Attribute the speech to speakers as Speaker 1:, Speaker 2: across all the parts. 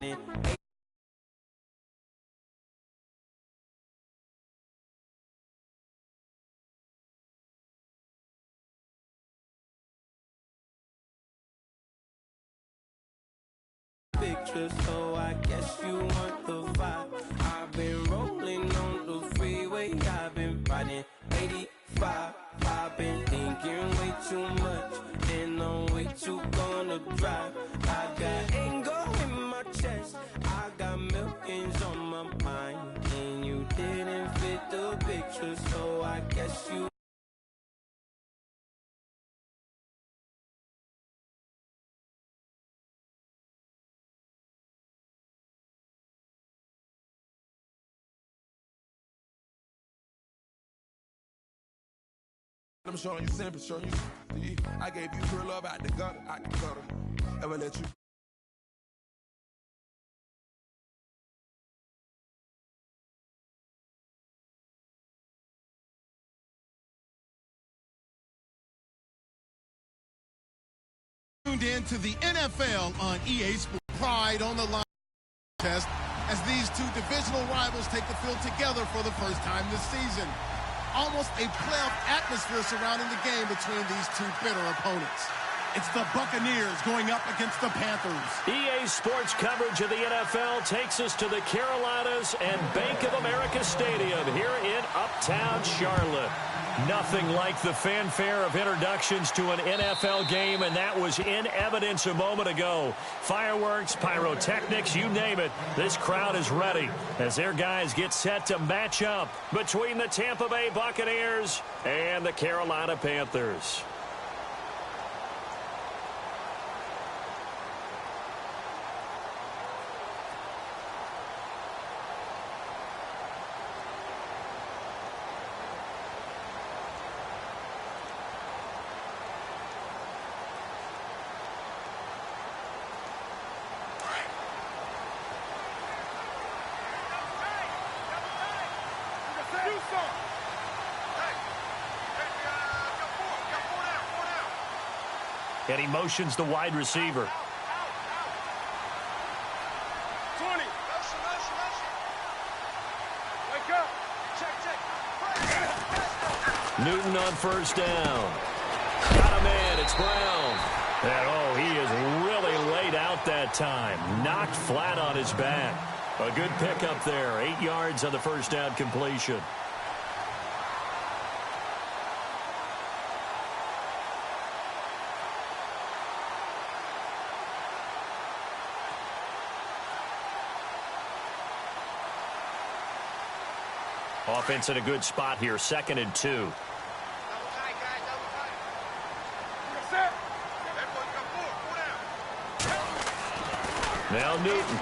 Speaker 1: Picture, so I guess you want the vibe. I've been rolling on the freeway, I've been riding 85. I've been thinking way too much, and I'm way too gonna drive. I got anger in my chest, I got millions on my mind, and you didn't fit the picture, so I guess you.
Speaker 2: I'm showing you simple, showing you. See, I gave you real love out the gutter, Ever let you.
Speaker 3: Tuned in to the NFL on EA Sports. Pride on the line test as these two divisional rivals take the field together for the first time this season. Almost a playoff atmosphere surrounding the game between these two bitter opponents. It's the Buccaneers going up against the Panthers.
Speaker 4: EA Sports coverage of the NFL takes us to the Carolinas and Bank of America Stadium here in Uptown Charlotte. Nothing like the fanfare of introductions to an NFL game, and that was in evidence a moment ago. Fireworks, pyrotechnics, you name it. This crowd is ready as their guys get set to match up between the Tampa Bay Buccaneers and the Carolina Panthers. And he motions the wide receiver.
Speaker 5: 20. Wake up. Check.
Speaker 4: Newton on first down. Got him in. It's Brown. And, oh, he is really laid out that time. Knocked flat on his back. A good pickup there. 8 yards on the first down completion. Offense in a good spot here, 2nd and 2. Now Newton.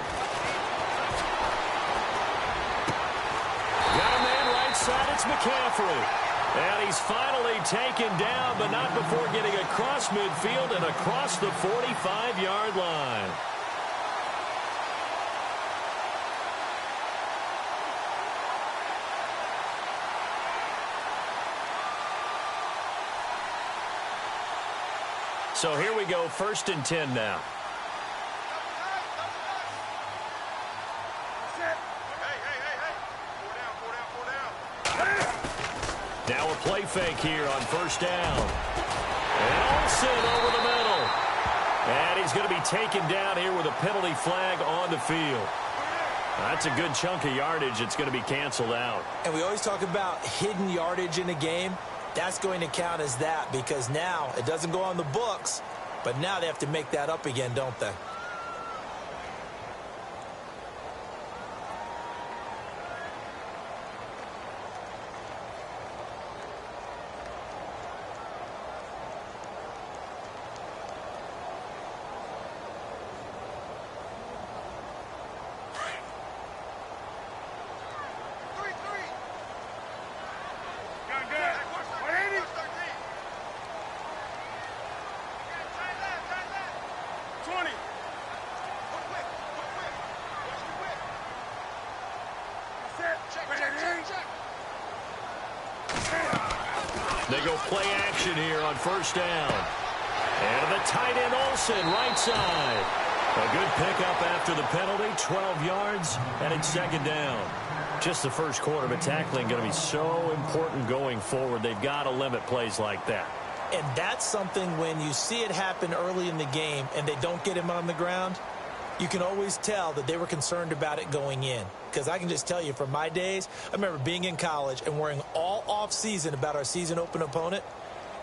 Speaker 4: Got a man right side, it's McCaffrey. And he's finally taken down, but not before getting across midfield and across the 45-yard line. So here we go, 1st and 10 now. Now a play fake here on 1st down. And Olsen over the middle. And he's going to be taken down here with a penalty flag on the field. That's a good chunk of yardage. It's going to be canceled out.
Speaker 6: And we always talk about hidden yardage in a game. That's going to count as that because now it doesn't go on the books, but now they have to make that up again, don't they?
Speaker 4: They go play action here on 1st down. And the tight end Olsen right side. A good pickup after the penalty, 12 yards, and it's second down. Just the first quarter, but tackling going to be so important going forward. They've got to limit plays like that.
Speaker 6: And that's something when you see it happen early in the game and they don't get him on the ground, you can always tell that they were concerned about it going in. Because I can just tell you from my days, I remember being in college and worrying all off-season about our season open opponent,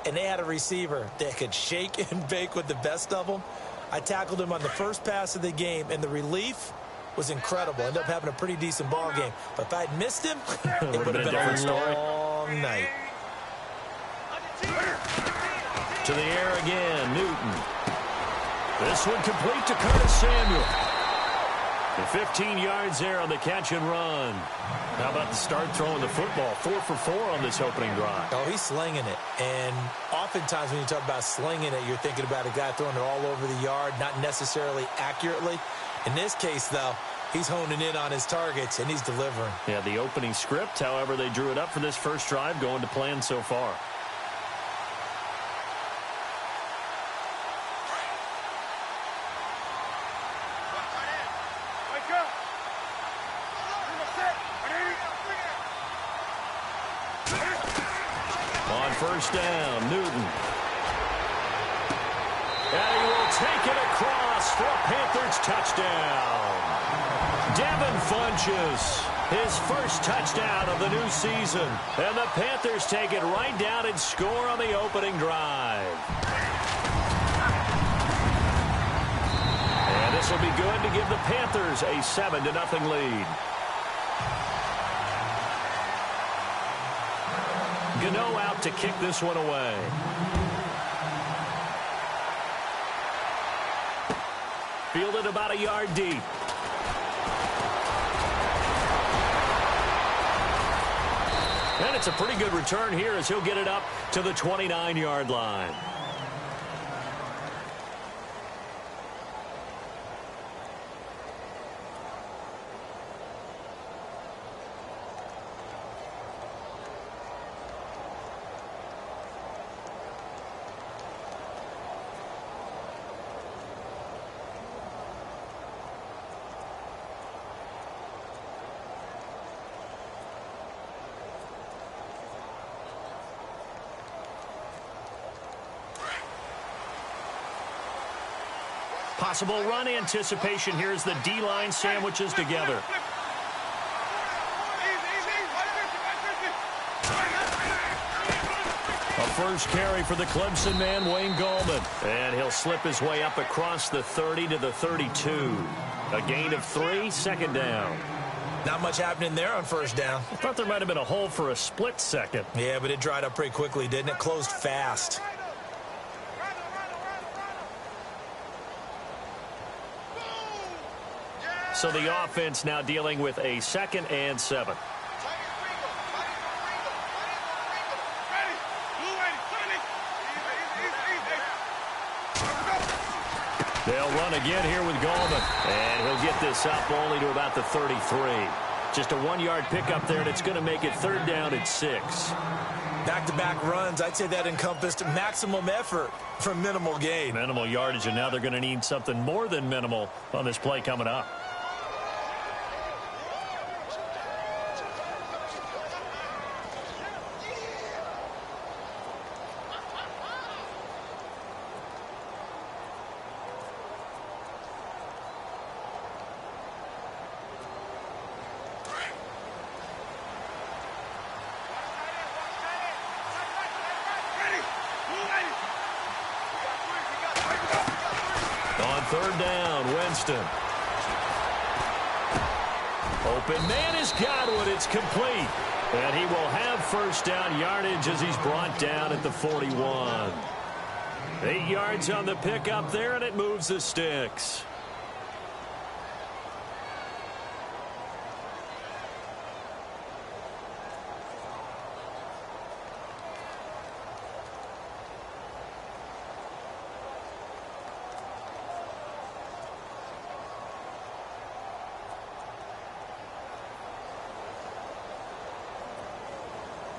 Speaker 6: and they had a receiver that could shake and bake with the best of them. I tackled him on the first pass of the game, and the relief was incredible. Ended up having a pretty decent ball game. But if I'd missed him, it would have been a long night.
Speaker 4: To the air again, Newton. This one complete to Curtis Samuel. And 15 yards there on the catch and run. How about the start throwing the football? 4 for 4 on this opening drive.
Speaker 6: Oh, he's slinging it. And oftentimes when you talk about slinging it, you're thinking about a guy throwing it all over the yard, not necessarily accurately. In this case, though, he's honing in on his targets, and he's delivering.
Speaker 4: Yeah, the opening script, however, they drew it up for this first drive, going to plan so far. On first down, Newton. And he will take it across for a Panthers touchdown. Devin Funchess, his first touchdown of the new season. And the Panthers take it right down and score on the opening drive. And this will be good to give the Panthers a 7-0 lead. Gano out to kick this one away. Fielded about a yard deep. And it's a pretty good return here as he'll get it up to the 29-yard line. Possible run anticipation here as the D-line sandwiches together. A first carry for the Clemson man, Wayne Gallman. And he'll slip his way up across the 30 to the 32. A gain of 3, second down.
Speaker 6: Not much happening there on first down.
Speaker 4: I thought there might have been a hole for a split second.
Speaker 6: Yeah, but it dried up pretty quickly, didn't it? Closed fast.
Speaker 4: So the offense now dealing with a 2nd and 7. They'll run again here with Gallman. And he'll get this up only to about the 33. Just a 1-yard pickup there, and it's going to make it 3rd down at 6.
Speaker 6: Back-to-back runs, I'd say that encompassed maximum effort for minimal gain.
Speaker 4: Minimal yardage, and now they're going to need something more than minimal on this play coming up. On 3rd down, Winston. Open man is Godwin. It's complete. And he will have first down yardage as he's brought down at the 41. 8 yards on the pickup there, and it moves the sticks.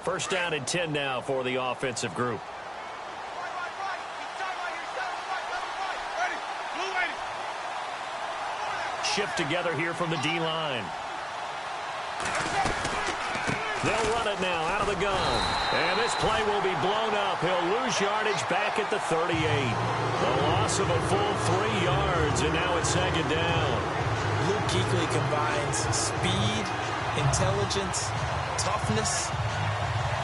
Speaker 4: First down and 10 now for the offensive group. shift together here from the D-line. They'll run it now out of the gun. And this play will be blown up. He'll lose yardage back at the 38. A loss of a full 3 yards, and now it's second down.
Speaker 6: Luke Kuechly combines speed, intelligence, toughness,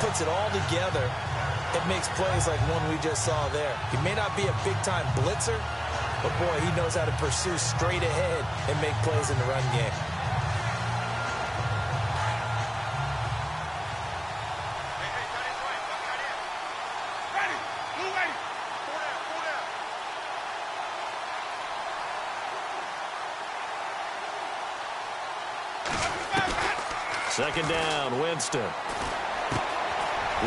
Speaker 6: puts it all together. It makes plays like one we just saw there. He may not be a big-time blitzer, but, boy, he knows how to pursue straight ahead and make plays in the run game.
Speaker 4: Second down, Winston.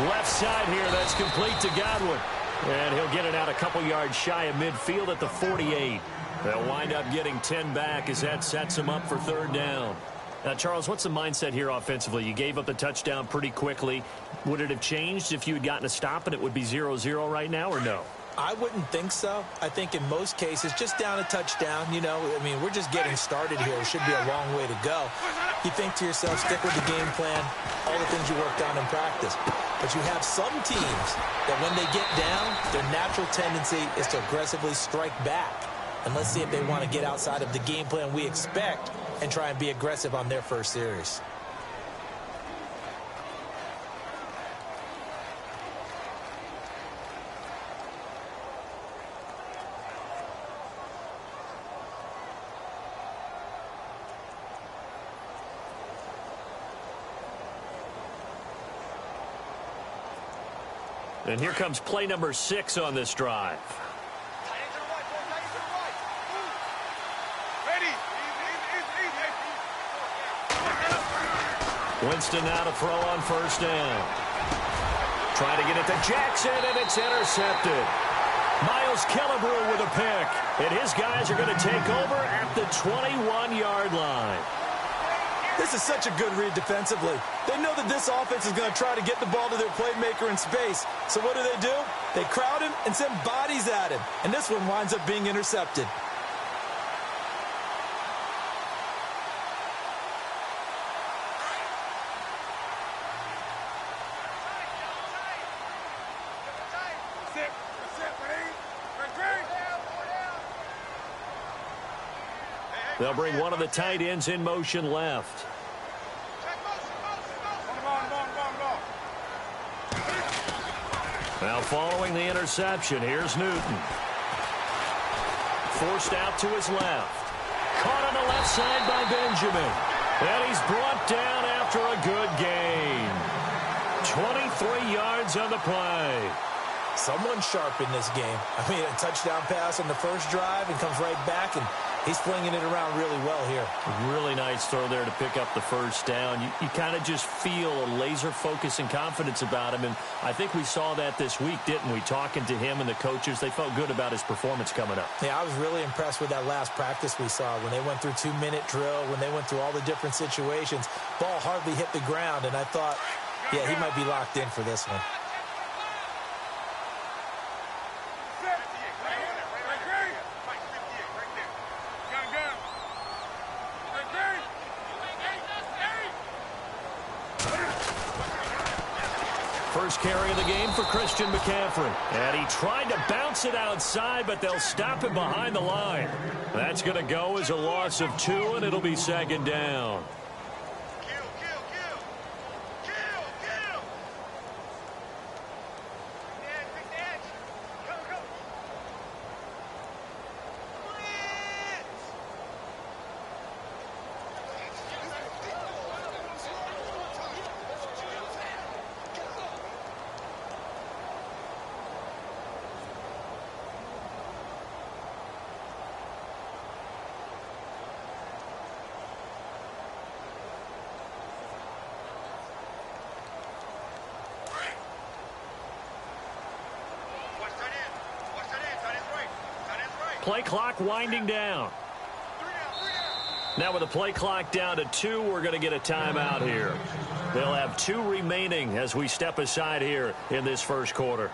Speaker 4: Left side here, that's complete to Godwin. And he'll get it out a couple yards shy of midfield at the 48. They'll wind up getting 10 back as that sets him up for third down. Now, Charles, what's the mindset here offensively? You gave up the touchdown pretty quickly. Would it have changed if you had gotten a stop and it would be 0-0 right now, or no?
Speaker 6: I wouldn't think so. I think in most cases, just down a touchdown, you know, I mean, we're just getting started here. It should be a long way to go. You think to yourself, stick with the game plan, all the things you worked on in practice. But you have some teams that when they get down, their natural tendency is to aggressively strike back. And let's see if they want to get outside of the game plan we expect and try and be aggressive on their first series.
Speaker 4: And here comes play number 6 on this drive. Winston now to throw on first down. Trying to get it to Jackson, and it's intercepted. Miles Killebrew with a pick. And his guys are going to take over at the 21-yard line.
Speaker 6: This is such a good read defensively. They know that this offense is going to try to get the ball to their playmaker in space. So what do? They crowd him and send bodies at him. And this one winds up being intercepted.
Speaker 4: They'll bring one of the tight ends in motion left. Now following the interception, here's Newton. Forced out to his left. Caught on the left side by Benjamin. And he's brought down after a good gain. 23 yards on the play.
Speaker 6: Someone sharp in this game. I mean, a touchdown pass on the first drive and comes right back, and he's flinging it around really well here.
Speaker 4: Really nice throw there to pick up the first down. You kind of just feel a laser focus and confidence about him, and I think we saw that this week, didn't we? Talking to him and the coaches, they felt good about his performance coming up.
Speaker 6: Yeah, I was really impressed with that last practice we saw when they went through 2-minute drill, when they went through all the different situations. Ball hardly hit the ground, and I thought, yeah, he might be locked in for this one.
Speaker 4: First carry of the game for Christian McCaffrey. And he tried to bounce it outside, but they'll stop him behind the line. That's going to go as a loss of 2, and it'll be second down. Play clock winding down. Now with the play clock down to 2, we're going to get a timeout here. They'll have 2 remaining as we step aside here in this first quarter.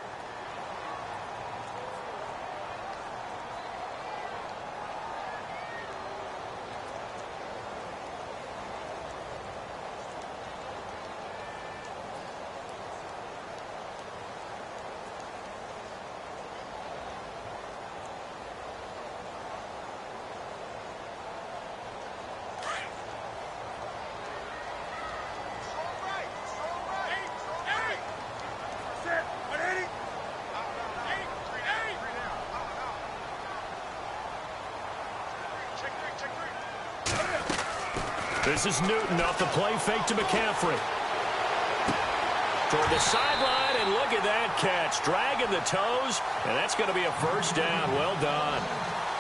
Speaker 4: This is Newton off the play fake to McCaffrey. Toward the sideline, and look at that catch. Dragging the toes, and that's going to be a first down. Well done.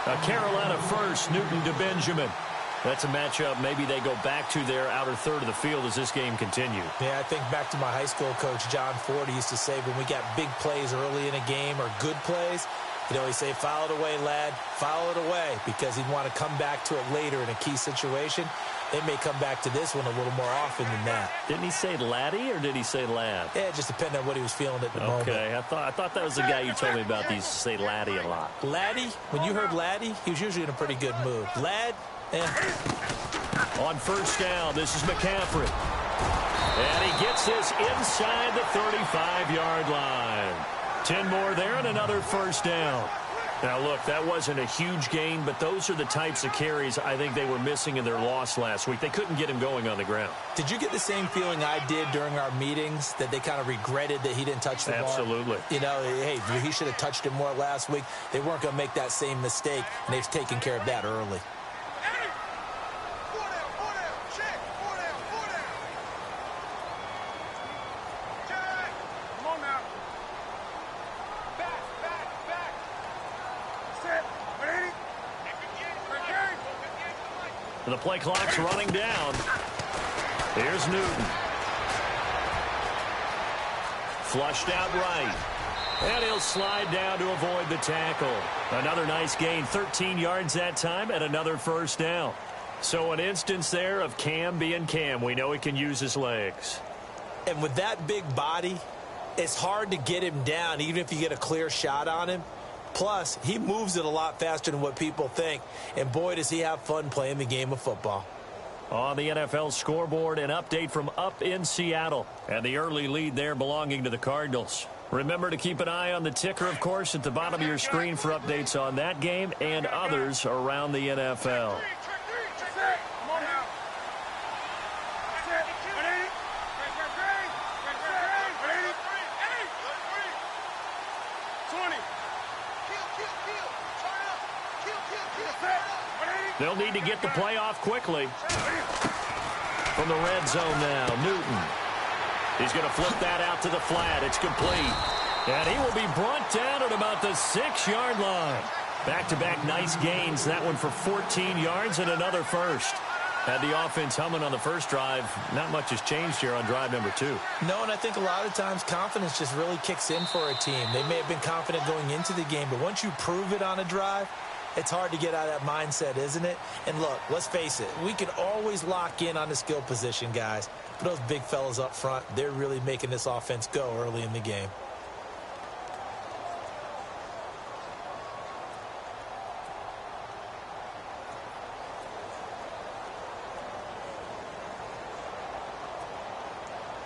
Speaker 4: A Carolina first, Newton to Benjamin. That's a matchup maybe they go back to their outer third of the field as this game continues.
Speaker 6: Yeah, I think back to my high school coach, John Ford. He used to say when we got big plays early in a game or good plays, he'd always say, foul it away, lad, foul it away, because he'd want to come back to it later in a key situation. They may come back to this one a little more often than that.
Speaker 4: Didn't he say laddie or did he say lad?
Speaker 6: Yeah, it just depended on what he was feeling at the moment.
Speaker 4: Okay, I thought that was the guy you told me about. He used to say laddie a lot.
Speaker 6: Laddie, when you heard laddie, he was usually in a pretty good mood. Lad,
Speaker 4: On first down, this is McCaffrey. And he gets this inside the 35-yard line. 10 more there and another first down. Now, look, that wasn't a huge gain, but those are the types of carries I think they were missing in their loss last week. They couldn't get him going on the ground.
Speaker 6: Did you get the same feeling I did during our meetings, that they kind of regretted that he didn't touch the ball?
Speaker 4: Absolutely.
Speaker 6: You know, hey, he should have touched it more last week. They weren't going to make that same mistake, and they've taken care of that early.
Speaker 4: The play clock's running down. Here's Newton. Flushed out right. And he'll slide down to avoid the tackle. Another nice gain, 13 yards that time, and another first down. So an instance there of Cam being Cam. We know he can use his legs.
Speaker 6: And with that big body, it's hard to get him down, even if you get a clear shot on him. Plus, he moves it a lot faster than what people think. And boy, does he have fun playing the game of football.
Speaker 4: On the NFL scoreboard, an update from up in Seattle. And the early lead there belonging to the Cardinals. Remember to keep an eye on the ticker, of course, at the bottom of your screen for updates on that game and others around the NFL. They'll need to get the play off quickly. From the red zone now, Newton. He's going to flip that out to the flat. It's complete. And he will be brought down at about the 6-yard line. Back-to-back nice gains. That one for 14 yards and another first. Had the offense humming on the first drive. Not much has changed here on drive number 2.
Speaker 6: No, and I think a lot of times confidence just really kicks in for a team. They may have been confident going into the game, but once you prove it on a drive, it's hard to get out of that mindset, isn't it? And look, let's face it, we can always lock in on the skill position, guys. But those big fellas up front, they're really making this offense go early in the game.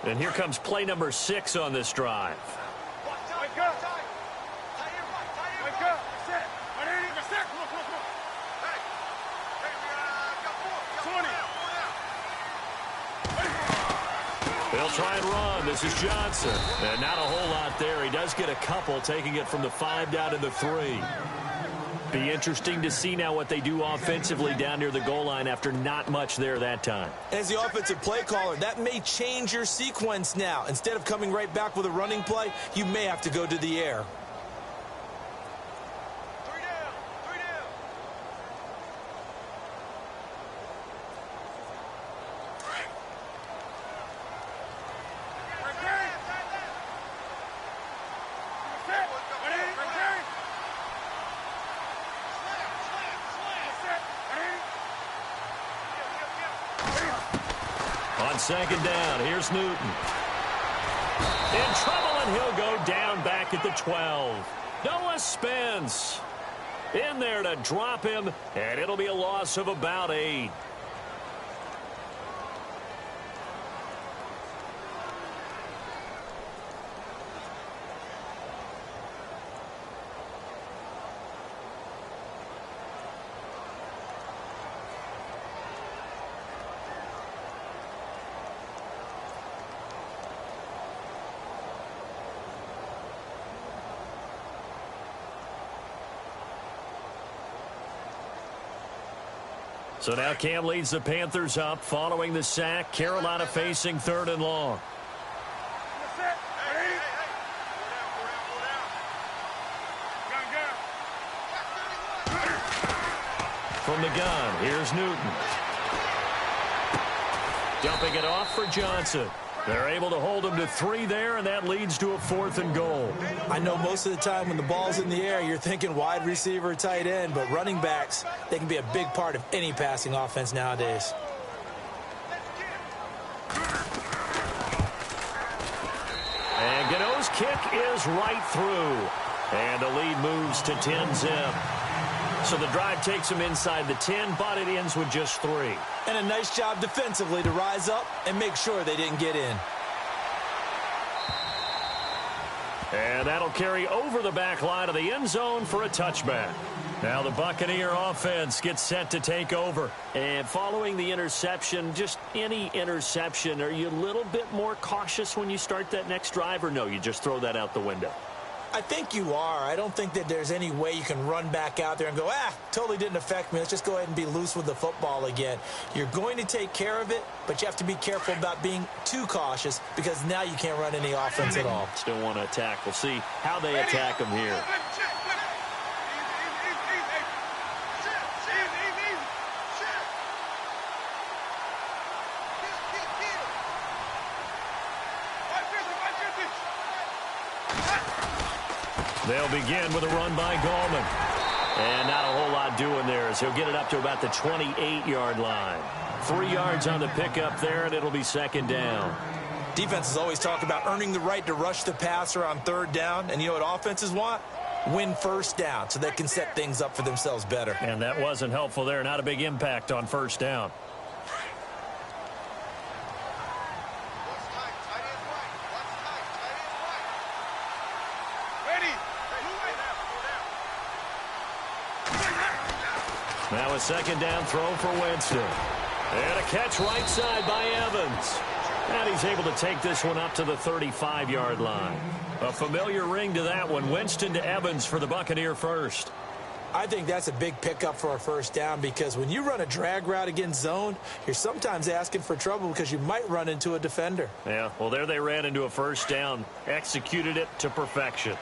Speaker 4: And here comes play number 6 on this drive.
Speaker 5: Wake up. Wake up. Set. Set. Come on. Hey. 20.
Speaker 4: They'll try and run. This is Johnson. And not a whole lot there. He does get a couple, taking it from the 5 down to the 3. Be interesting to see now what they do offensively down near the goal line after not much there that time.
Speaker 6: As the offensive play caller, that may change your sequence now. Instead of coming right back with a running play, you may have to go to the air.
Speaker 4: Second down. Here's Newton. In trouble, and he'll go down back at the 12. Noah Spence in there to drop him, and it'll be a loss of about 8. So now Cam leads the Panthers up following the sack. Carolina facing 3rd and long. From the gun, here's Newton. Dumping it off for Johnson. They're able to hold him to 3 there, and that leads to a 4th and goal.
Speaker 6: I know most of the time when the ball's in the air, you're thinking wide receiver, tight end, but running backs, they can be a big part of any passing offense nowadays.
Speaker 4: And Gano's kick is right through. And the lead moves to 10-zip. So the drive takes him inside the 10, but it ends with just 3.
Speaker 6: And a nice job defensively to rise up and make sure they didn't get in.
Speaker 4: And that'll carry over the back line of the end zone for a touchback. Now the Buccaneer offense gets set to take over. And following the interception, just any interception, are you a little bit more cautious when you start that next drive, or no, you just throw that out the window?
Speaker 6: I think you are. I don't think that there's any way you can run back out there and go, totally didn't affect me. Let's just go ahead and be loose with the football again. You're going to take care of it, but you have to be careful about being too cautious because now you can't run any offense at all.
Speaker 4: Still want to attack. We'll see how they attack him here. They'll begin with a run by Gallman. And not a whole lot doing there as he'll get it up to about the 28-yard line. 3 yards on the pickup there, and it'll be 2nd down.
Speaker 6: Defenses always talk about earning the right to rush the passer on 3rd down. And you know what offenses want? Win 1st down so they can set things up for themselves better.
Speaker 4: And that wasn't helpful there. Not a big impact on 1st down. Now a 2nd down throw for Winston. And a catch right side by Evans. And he's able to take this one up to the 35-yard line. A familiar ring to that one. Winston to Evans for the Buccaneer first.
Speaker 6: I think that's a big pickup for a 1st down because when you run a drag route against zone, you're sometimes asking for trouble because you might run into a defender.
Speaker 4: Yeah, well, there they ran into a 1st down. Executed it to perfection.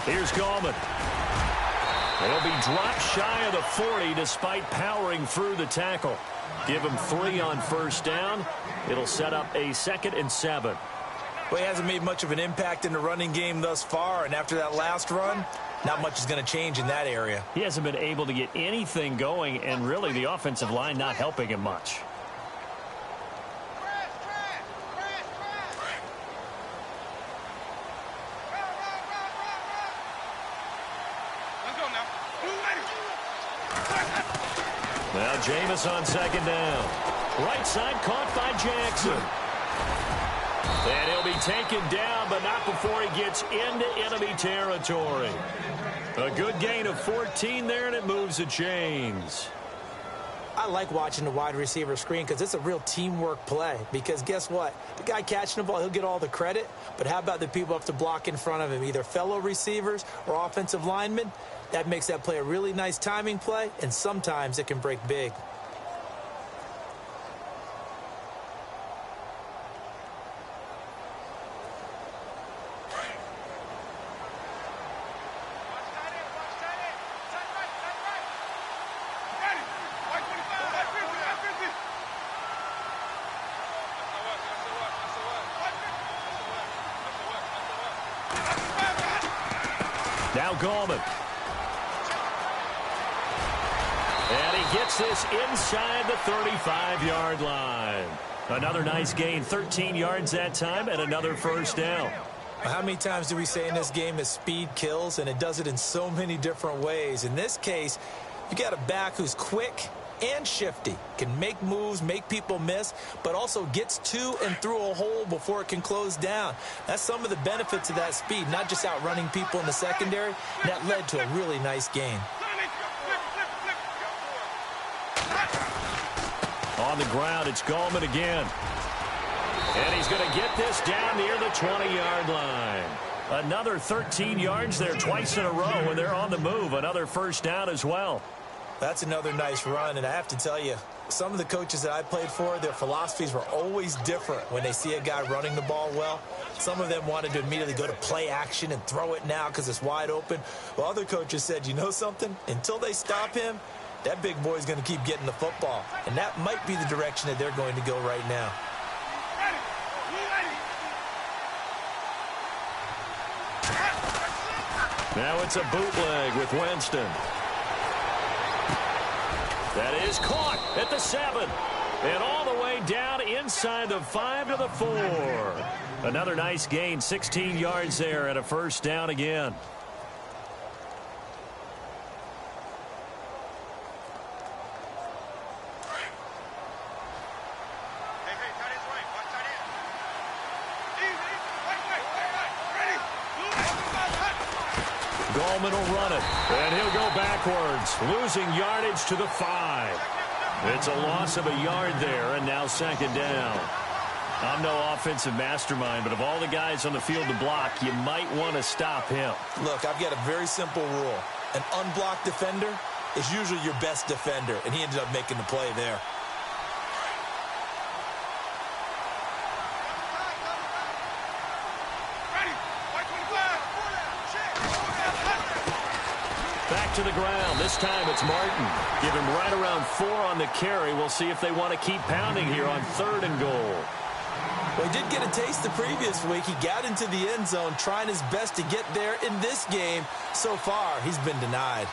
Speaker 4: Here's Gallman. They'll be dropped shy of the 40 despite powering through the tackle. Give him 3 on 1st down. It'll set up a 2nd and 7.
Speaker 6: Well, he hasn't made much of an impact in the running game thus far, and after that last run, not much is going to change in that area.
Speaker 4: He hasn't been able to get anything going, and really the offensive line not helping him much. Now Jameis on 2nd down. Right side caught by Jackson. And he'll be taken down, but not before he gets into enemy territory. A good gain of 14 there, and it moves the chains.
Speaker 6: I like watching the wide receiver screen because it's a real teamwork play. Because guess what? The guy catching the ball, he'll get all the credit. But how about the people up to block in front of him, either fellow receivers or offensive linemen? That makes that play a really nice timing play, and sometimes it can break big.
Speaker 4: Now Gallman. And he gets this inside the 35-yard line. Another nice gain, 13 yards that time, and another 1st down.
Speaker 6: How many times do we say in this game that speed kills, and it does it in so many different ways? In this case, you got a back who's quick, and shifty. Can make moves, make people miss, but also gets to and through a hole before it can close down. That's some of the benefits of that speed, not just outrunning people in the secondary. And that led to a really nice game.
Speaker 4: On the ground, it's Gallman again. And he's going to get this down near the 20-yard line. Another 13 yards there twice in a row, and they're on the move. Another first down as well.
Speaker 6: That's another nice run, and I have to tell you, some of the coaches that I played for, their philosophies were always different when they see a guy running the ball well. Some of them wanted to immediately go to play action and throw it now because it's wide open. While other coaches said, you know something? Until they stop him, that big boy's going to keep getting the football. And that might be the direction that they're going to go right now.
Speaker 4: Now it's a bootleg with Winston. That is caught at the 7. And all the way down inside the 5 to the 4. Another nice gain, 16 yards there and a first down again. Gallman will run it, and he'll go backwards, losing yardage to the 5. It's a loss of a yard there, and now second down. I'm no offensive mastermind, but of all the guys on the field to block, you might want to stop him.
Speaker 6: Look, I've got a very simple rule. An unblocked defender is usually your best defender, and he ended up making the play there.
Speaker 4: Back to the ground. This time it's Martin. Give him right around 4 on the carry. We'll see if they want to keep pounding here on 3rd and goal.
Speaker 6: Well, he did get a taste the previous week. He got into the end zone trying his best to get there in this game. So far, he's been denied.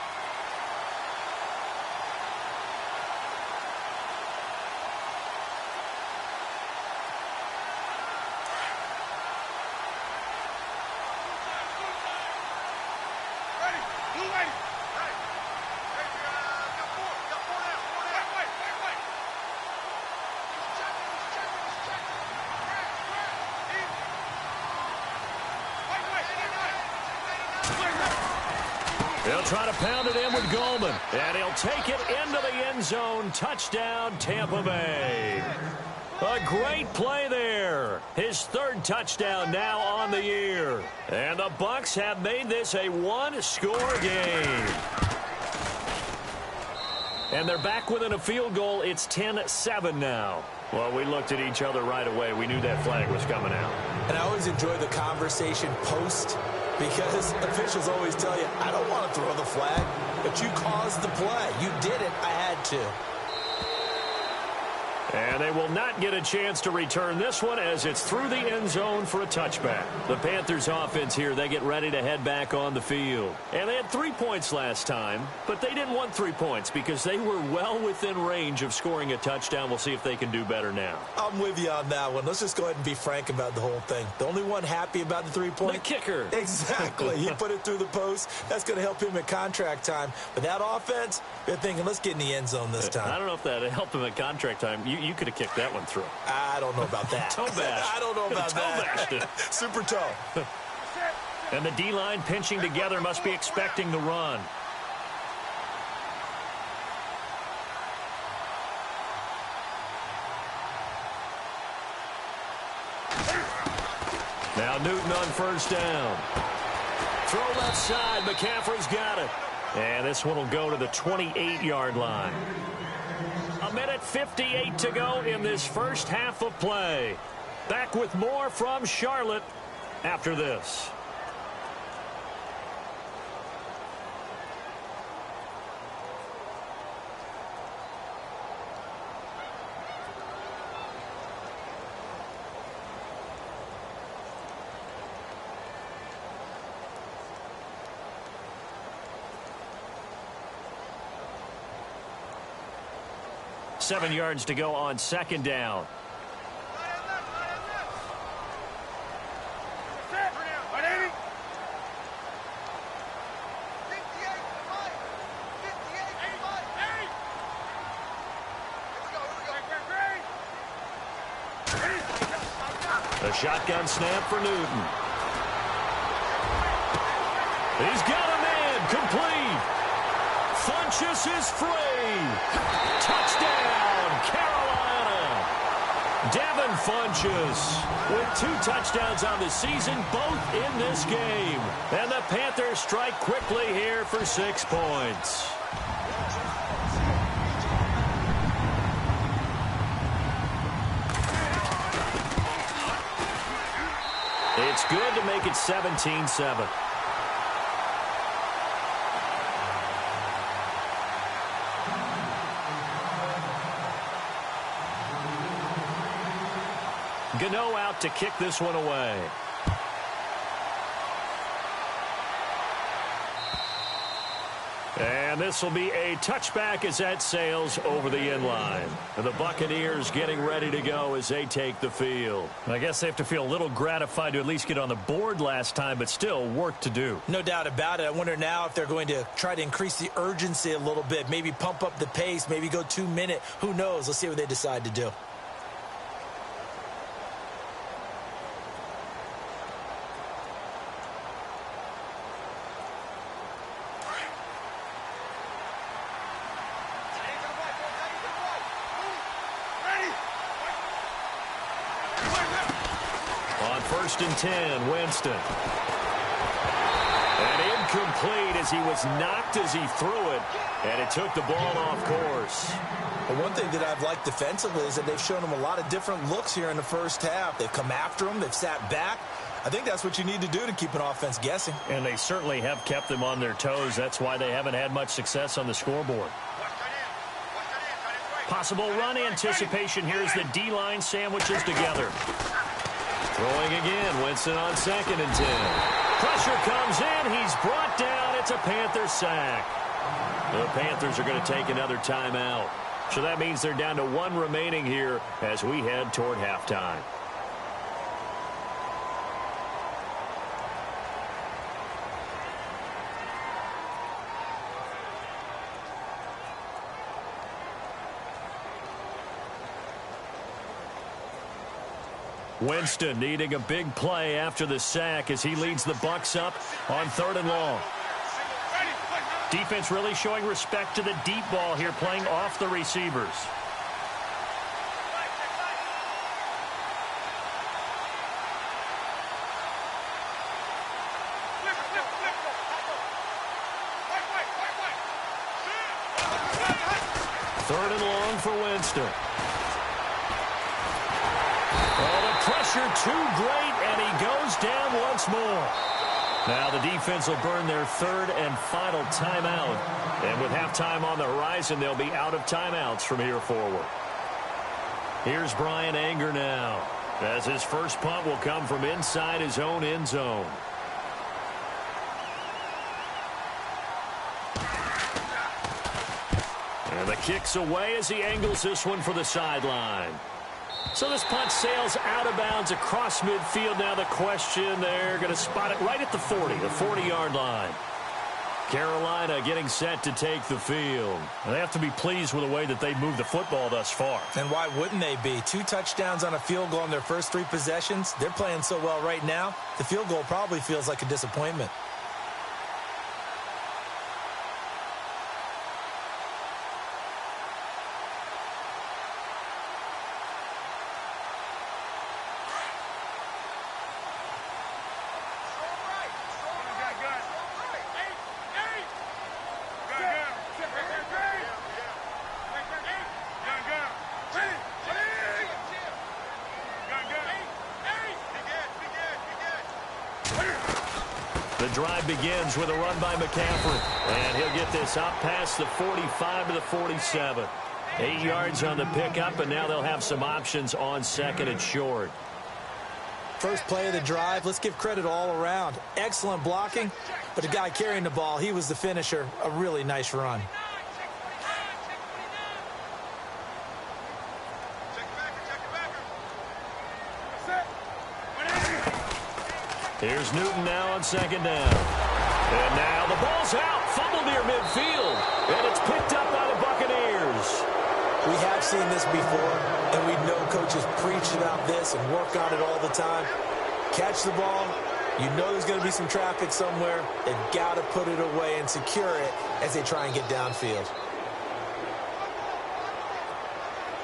Speaker 4: They'll try to pound it in with Gallman. And he'll take it into the end zone. Touchdown, Tampa Bay. A great play there. His 3rd touchdown now on the year. And the Bucs have made this a 1-score game. And they're back within a field goal. It's 10-7 now. Well, we looked at each other right away. We knew that flag was coming out.
Speaker 6: And I always enjoy the conversation post, because officials always tell you, I don't want to throw the flag, but you caused the play. You did it. I had to.
Speaker 4: And they will not get a chance to return this one as it's through the end zone for a touchback. The Panthers offense here, they get ready to head back on the field. And they had 3 points last time, but they didn't want 3 points because they were well within range of scoring a touchdown. We'll see if they can do better now.
Speaker 6: I'm with you on that one. Let's just go ahead and be frank about the whole thing. The only one happy about the 3-point?
Speaker 4: The kicker.
Speaker 6: Exactly. He put it through the post. That's going to help him at contract time. But that offense, they're thinking, let's get in the end zone this time.
Speaker 4: I don't know if that helped him at contract time. You could have kicked that one through.
Speaker 6: I don't know about that.
Speaker 4: Toe bash.
Speaker 6: I don't know about that.
Speaker 4: Toe bashed it.
Speaker 6: Super toe.
Speaker 4: And the D-line pinching together must be expecting the run. Now Newton on first down. Throw left side. McCaffrey's got it. And this one will go to the 28-yard line. 1:58 to go in this first half of play. Back with more from Charlotte after this. Seven yards to go on second down. A shotgun snap for Newton. He's got a man, complete. Funchess is free. Touchdown, Carolina. Devin Funchess with 2 touchdowns on the season, both in this game. And the Panthers strike quickly here for 6 points. It's good to make it 17-7. Gano out to kick this one away. And this will be a touchback as that sails over the inline. The Buccaneers getting ready to go as they take the field. I guess they have to feel a little gratified to at least get on the board last time, but still work to do.
Speaker 6: No doubt about it. I wonder now if they're going to try to increase the urgency a little bit, maybe pump up the pace, maybe go 2-minute. Who knows? Let's see what they decide to do.
Speaker 4: First and 10, Winston. And incomplete as he was knocked as he threw it, and it took the ball off course.
Speaker 6: Well, one thing that I've liked defensively is that they've shown him a lot of different looks here in the first half. They've come after him. They've sat back. I think that's what you need to do to keep an offense guessing.
Speaker 4: And they certainly have kept them on their toes. That's why they haven't had much success on the scoreboard. Possible run anticipation here as the D-line sandwiches together. Throwing again, Winston on 2nd and 10. Pressure comes in, he's brought down, it's a Panther sack. The Panthers are going to take another timeout. So that means they're down to 1 remaining here as we head toward halftime. Winston needing a big play after the sack as he leads the Bucs up on 3rd and long. Defense really showing respect to the deep ball here, playing off the receivers. Third and long for Winston. Pressure too great, and he goes down once more. Now the defense will burn their 3rd and final timeout. And with halftime on the horizon, they'll be out of timeouts from here forward. Here's Brian Anger now, as his first punt will come from inside his own end zone. And the kick's away as he angles this one for the sideline. So this punt sails out of bounds across midfield. Now the question, they're going to spot it right at the 40, the 40-yard line. Carolina getting set to take the field. And they have to be pleased with the way that they moved the football thus far.
Speaker 6: And why wouldn't they be? 2 touchdowns on a field goal in their first 3 possessions. They're playing so well right now, the field goal probably feels like a disappointment.
Speaker 4: The drive begins with a run by McCaffrey. And he'll get this out past the 45 to the 47. 8 yards on the pickup, and now they'll have some options on 2nd and short.
Speaker 6: First play of the drive, let's give credit all around. Excellent blocking, but the guy carrying the ball, he was the finisher. A really nice run.
Speaker 4: Here's Newton now on 2nd down. And now the ball's out. Fumble near midfield. And it's picked up by the Buccaneers.
Speaker 6: We have seen this before, and we know coaches preach about this and work on it all the time. Catch the ball. You know there's going to be some traffic somewhere. They've got to put it away and secure it as they try and get downfield.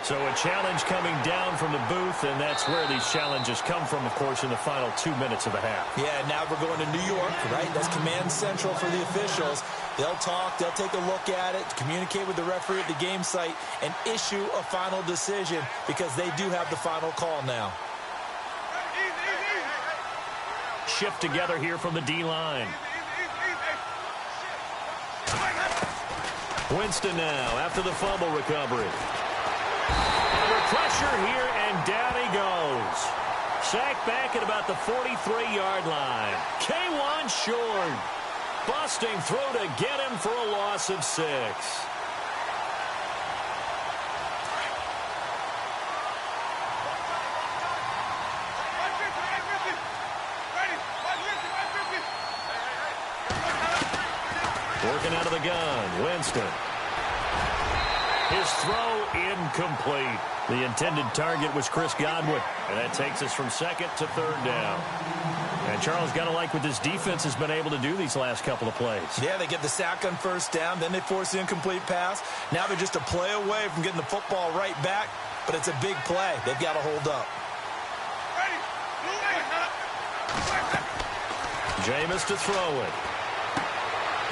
Speaker 4: So a challenge coming down from the booth, and that's where these challenges come from, of course, in the final 2 minutes of the half.
Speaker 6: Yeah, now we're going to New York, right? That's command central for the officials. They'll talk, they'll take a look at it, communicate with the referee at the game site, and issue a final decision because they do have the final call now.
Speaker 4: Shift together here from the D-line. Winston now after the fumble recovery. Under pressure here, and down he goes. Sacked back at about the 43-yard line. K1 short. Busting through to get him for a loss of 6. Working out of the gun, Winston. His throw incomplete. The intended target was Chris Godwin, and that takes us from second to third down. And Charles, got to like what this defense has been able to do these last couple of plays.
Speaker 6: Yeah, they get the sack on first down, then they force the incomplete pass. Now they're just a play away from getting the football right back, but it's a big play. They've got to hold up.
Speaker 4: Jameis to throw it.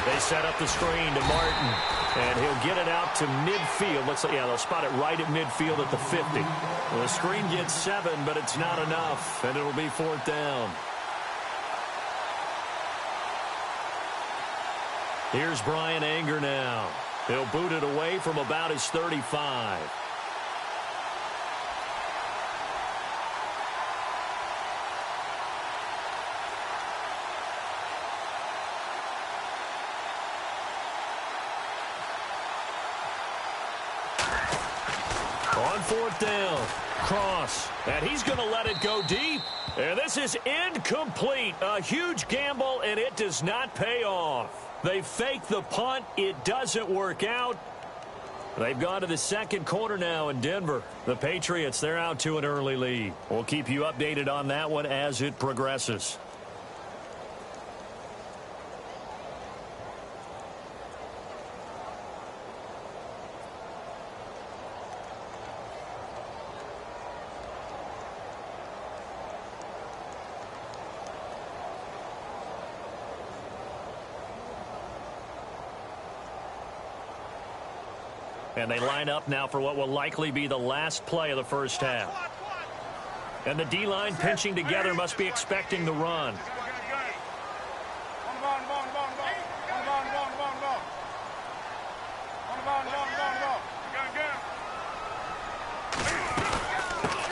Speaker 4: They set up the screen to Martin, and he'll get it out to midfield. Looks like, yeah, they'll spot it right at midfield at the 50. Well, the screen gets 7, but it's not enough, and it'll be 4th down. Here's Brian Anger now. He'll boot it away from about his 35. On 4th down, cross, and he's going to let it go deep. And this is incomplete. A huge gamble, and it does not pay off. They fake the punt. It doesn't work out. They've gone to the second quarter now in Denver. The Patriots, they're out to an early lead. We'll keep you updated on that one as it progresses. And they line up now for what will likely be the last play of the first half. And the D-line pinching together must be expecting the run.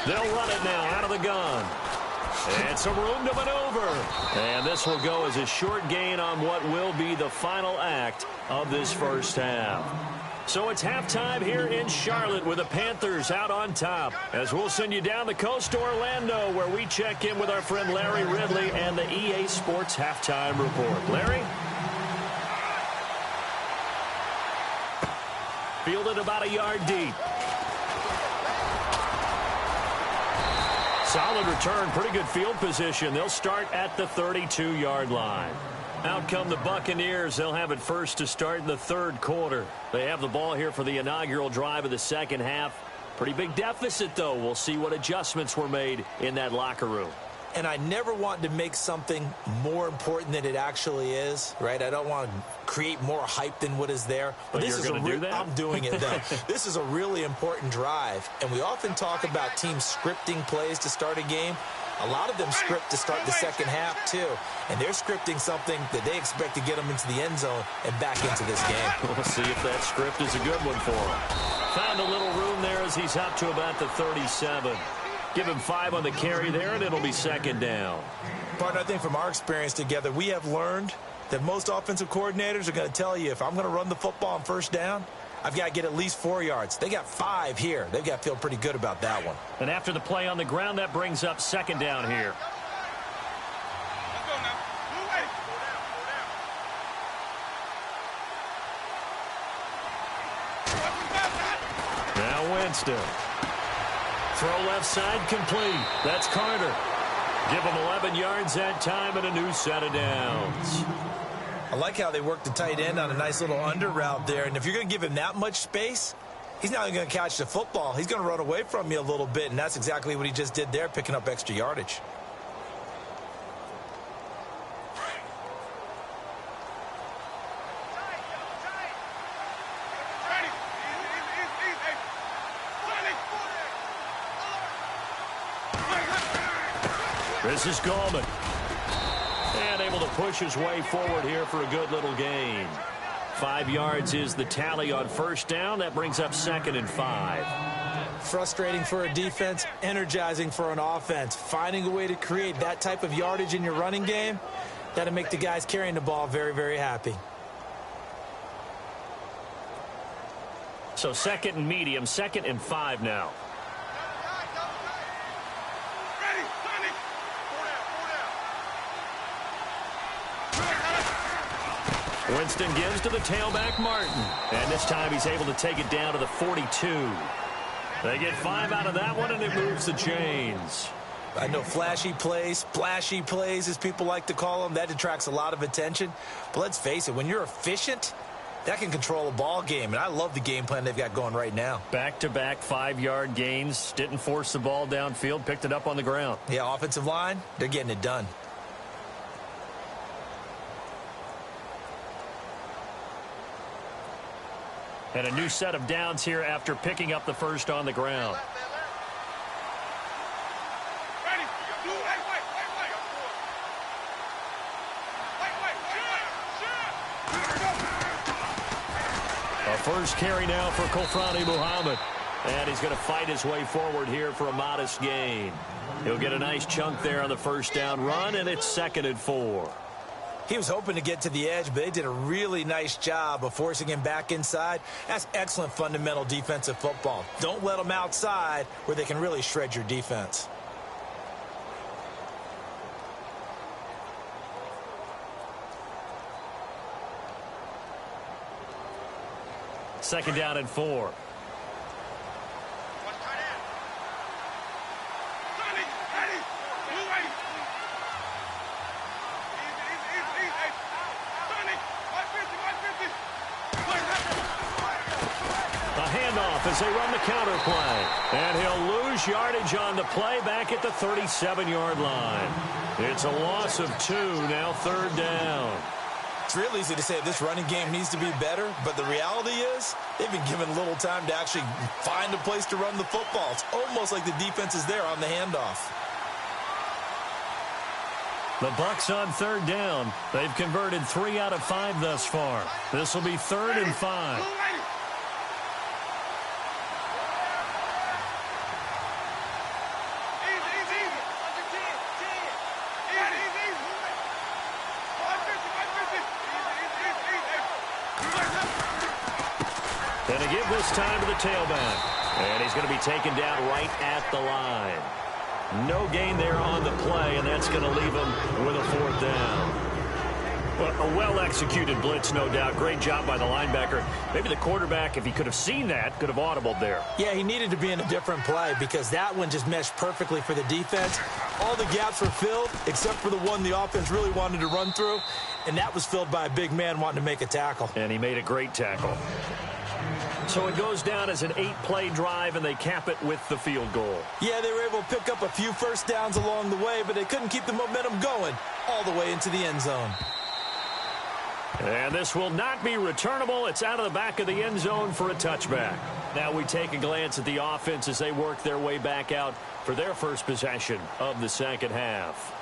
Speaker 4: They'll run it now out of the gun. And some room to maneuver. And this will go as a short gain on what will be the final act of this first half. So it's halftime here in Charlotte with the Panthers out on top. As we'll send you down the coast to Orlando, where we check in with our friend Larry Ridley and the EA Sports Halftime Report. Larry? Fielded about a yard deep. Solid return, pretty good field position. They'll start at the 32-yard line. Out come the Buccaneers. They'll have it first to start in the third quarter. They have the ball here for the inaugural drive of the second half. Pretty big deficit, though. We'll see what adjustments were made in that locker room.
Speaker 6: And I never want to make something more important than it actually is, right? I don't want to create more hype than what is there.
Speaker 4: But this is going to do that?
Speaker 6: I'm doing it, though. This is a really important drive. And we often talk about teams scripting plays to start a game. A lot of them script to start the second half, too. And they're scripting something that they expect to get them into the end zone and back into this game.
Speaker 4: We'll see if that script is a good one for him. Found a little room there as he's up to about the 37. Give him 5 on the carry there, and it'll be second down.
Speaker 6: Partner, I think from our experience together, we have learned that most offensive coordinators are going to tell you, if I'm going to run the football on first down, I've got to get at least 4 yards. They got 5 here. They've got to feel pretty good about that one.
Speaker 4: And after the play on the ground, that brings up second down here. Now Winston. Throw left side complete. That's Carter. Give him 11 yards that time and a new set of downs.
Speaker 6: I like how they work the tight end on a nice little under route there. And if you're going to give him that much space, he's not going to catch the football. He's going to run away from you a little bit, and that's exactly what he just did there, picking up extra yardage.
Speaker 4: This is Gallman. And able to push his way forward here for a good little gain. 5 yards is the tally on first down. That brings up 2nd and 5.
Speaker 6: Frustrating for a defense, energizing for an offense. Finding a way to create that type of yardage in your running game, that'll make the guys carrying the ball very, very happy.
Speaker 4: So 2nd and medium, 2nd and 5 now. Winston gives to the tailback, Martin. And this time he's able to take it down to the 42. They get 5 out of that one, and it moves the chains.
Speaker 6: I know flashy plays, splashy plays, as people like to call them, that attracts a lot of attention. But let's face it, when you're efficient, that can control a ball game. And I love the game plan they've got going right now.
Speaker 4: Back-to-back 5-yard gains. Didn't force the ball downfield. Picked it up on the ground.
Speaker 6: Yeah, offensive line, they're getting it done.
Speaker 4: And a new set of downs here after picking up the first on the ground. A first carry now for Kofrani Muhammad. And he's going to fight his way forward here for a modest gain. He'll get a nice chunk there on the first down run, and it's 2nd and 4.
Speaker 6: He was hoping to get to the edge, but they did a really nice job of forcing him back inside. That's excellent fundamental defensive football. Don't let them outside where they can really shred your defense.
Speaker 4: Second down and 4. As they run the counter play. And he'll lose yardage on the play back at the 37-yard line. It's a loss of 2, now 3rd down.
Speaker 6: It's real easy to say this running game needs to be better, but the reality is they've been given little time to actually find a place to run the football. It's almost like the defense is there on the handoff.
Speaker 4: The Bucs on 3rd down. They've converted 3 out of 5 thus far. This will be 3rd and 5. And to give this time to the tailback. And he's going to be taken down right at the line. No gain there on the play, and that's going to leave him with a 4th down. Well, a well-executed blitz, no doubt. Great job by the linebacker. Maybe the quarterback, if he could have seen that, could have audibled there.
Speaker 6: Yeah, he needed to be in a different play because that one just meshed perfectly for the defense. All the gaps were filled except for the one the offense really wanted to run through, and that was filled by a big man wanting to make a tackle.
Speaker 4: And he made a great tackle. So it goes down as an 8-play drive, and they cap it with the field goal.
Speaker 6: Yeah, they were able to pick up a few first downs along the way, but they couldn't keep the momentum going all the way into the end zone.
Speaker 4: And this will not be returnable. It's out of the back of the end zone for a touchback. Now we take a glance at the offense as they work their way back out for their first possession of the second half.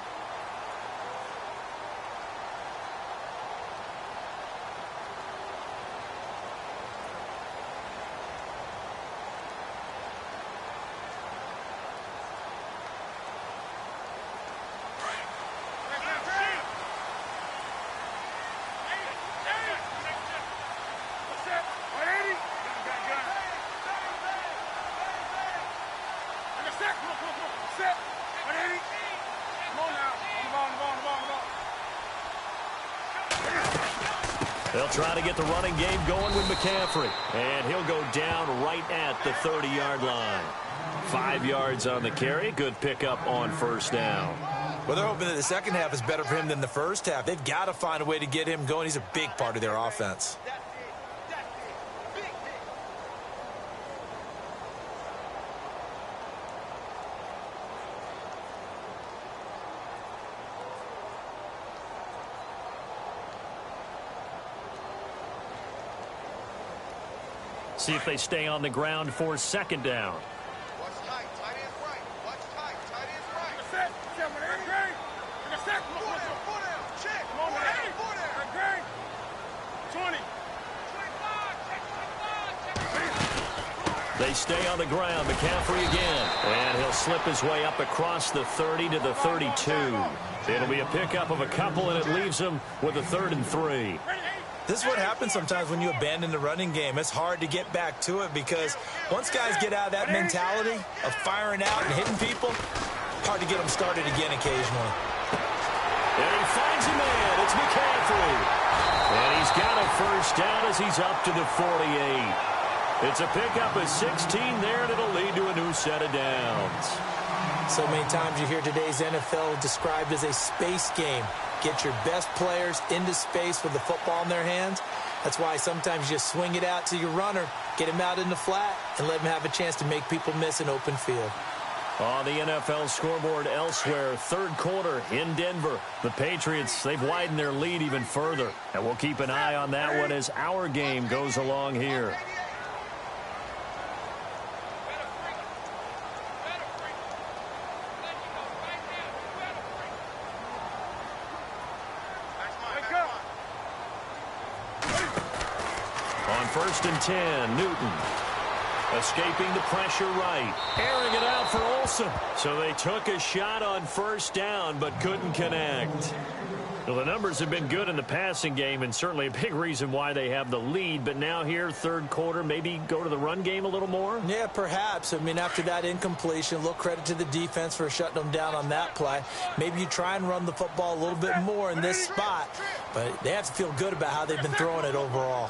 Speaker 4: They'll try to get the running game going with McCaffrey. And he'll go down right at the 30-yard line. 5 yards on the carry. Good pickup on first down.
Speaker 6: Well, they're hoping that the second half is better for him than the first half. They've got to find a way to get him going. He's a big part of their offense.
Speaker 4: See if they stay on the ground for second down.
Speaker 5: Watch tight. Tight ends right. Watch tight. Tight ends right. Set. Set. Okay. Set. Four down. Check. Four down. Okay. 20. 25.
Speaker 4: They stay on the ground. McCaffrey again. And he'll slip his way up across the 30 to the 32. It'll be a pickup of a couple, and it leaves him with a 3rd and 3.
Speaker 6: This is what happens sometimes when you abandon the running game. It's hard to get back to it because once guys get out of that mentality of firing out and hitting people, hard to get them started again occasionally.
Speaker 4: And he finds a man. It's McCaffrey. And he's got a first down as he's up to the 48. It's a pickup of 16 there, and it'll lead to a new set of downs.
Speaker 6: So many times you hear today's NFL described as a space game. Get your best players into space with the football in their hands. That's why sometimes you just swing it out to your runner, get him out in the flat, and let him have a chance to make people miss an open field.
Speaker 4: On the NFL scoreboard elsewhere, third quarter in Denver. The Patriots, they've widened their lead even further. And we'll keep an eye on that one as our game goes along here. On 1st and 10, Newton. Escaping the pressure right. Airing it out for Olsen. So they took a shot on first down, but couldn't connect. Well, the numbers have been good in the passing game, and certainly a big reason why they have the lead. But now here, third quarter, maybe go to the run game a little more?
Speaker 6: Yeah, perhaps. I mean, after that incompletion, a little credit to the defense for shutting them down on that play. Maybe you try and run the football a little bit more in this spot. But they have to feel good about how they've been throwing it overall.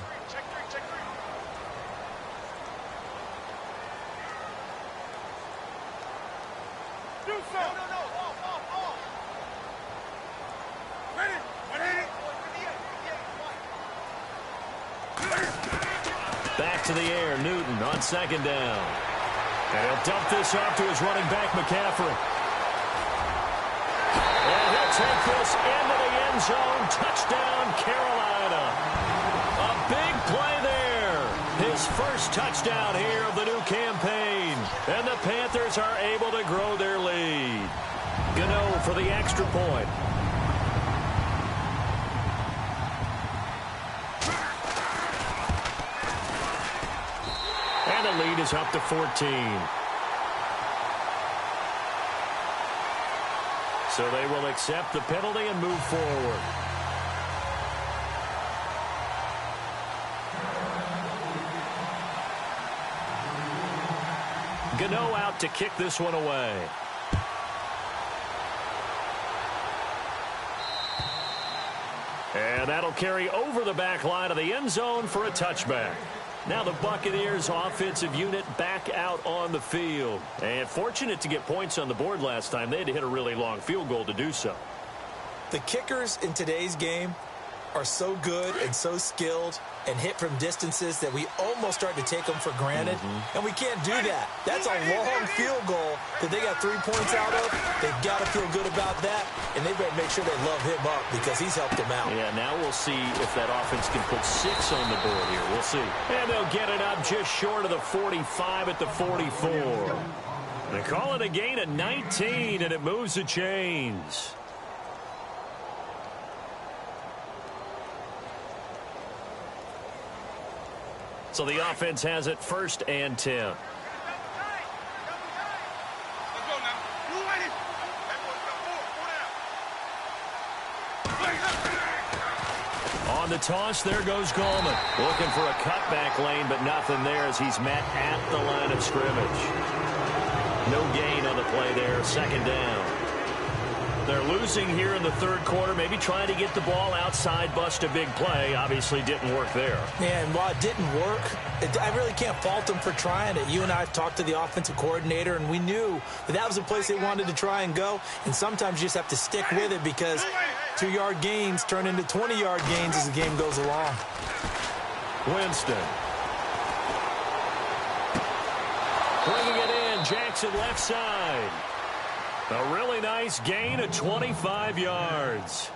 Speaker 4: Back to the air, Newton on second down. And he'll dump this off to his running back, McCaffrey. And he'll take this into the end zone. Touchdown, Carolina. A big play there. His first touchdown here of the new campaign. And the Panthers are able to grow their lead. Gano for the extra point. And the lead is up to 14. So they will accept the penalty and move forward. Gano out to kick this one away. And that'll carry over the back line of the end zone for a touchback. Now the Buccaneers offensive unit back out on the field. And fortunate to get points on the board last time. They had to hit a really long field goal to do so.
Speaker 6: The kickers in today's game are so good and so skilled and hit from distances that we almost start to take them for granted. And we can't do that. That's a long field goal that they got 3 points out of. They've got to feel good about that, and they better make sure they love him up because he's helped them out.
Speaker 4: Yeah, now we'll see if that offense can put 6 on the board here. We'll see. And they'll get it up just short of the 45 at the 44. They call it a gain of 19, and it moves the chains. So the offense has it 1st and 10. On the toss, there goes Goldman. Looking for a cutback lane, but nothing there as he's met at the line of scrimmage. No gain on the play there, 2nd down. They're losing here in the third quarter, maybe trying to get the ball outside, bust a big play. Obviously didn't work there.
Speaker 6: Yeah, and while it didn't work, I really can't fault them for trying it. You and I have talked to the offensive coordinator, and we knew that was a place they wanted to try and go. And sometimes you just have to stick with it because 2-yard gains turn into 20-yard gains as the game goes along.
Speaker 4: Winston. Bringing it in, Jackson left side. A really nice gain of 25 yards.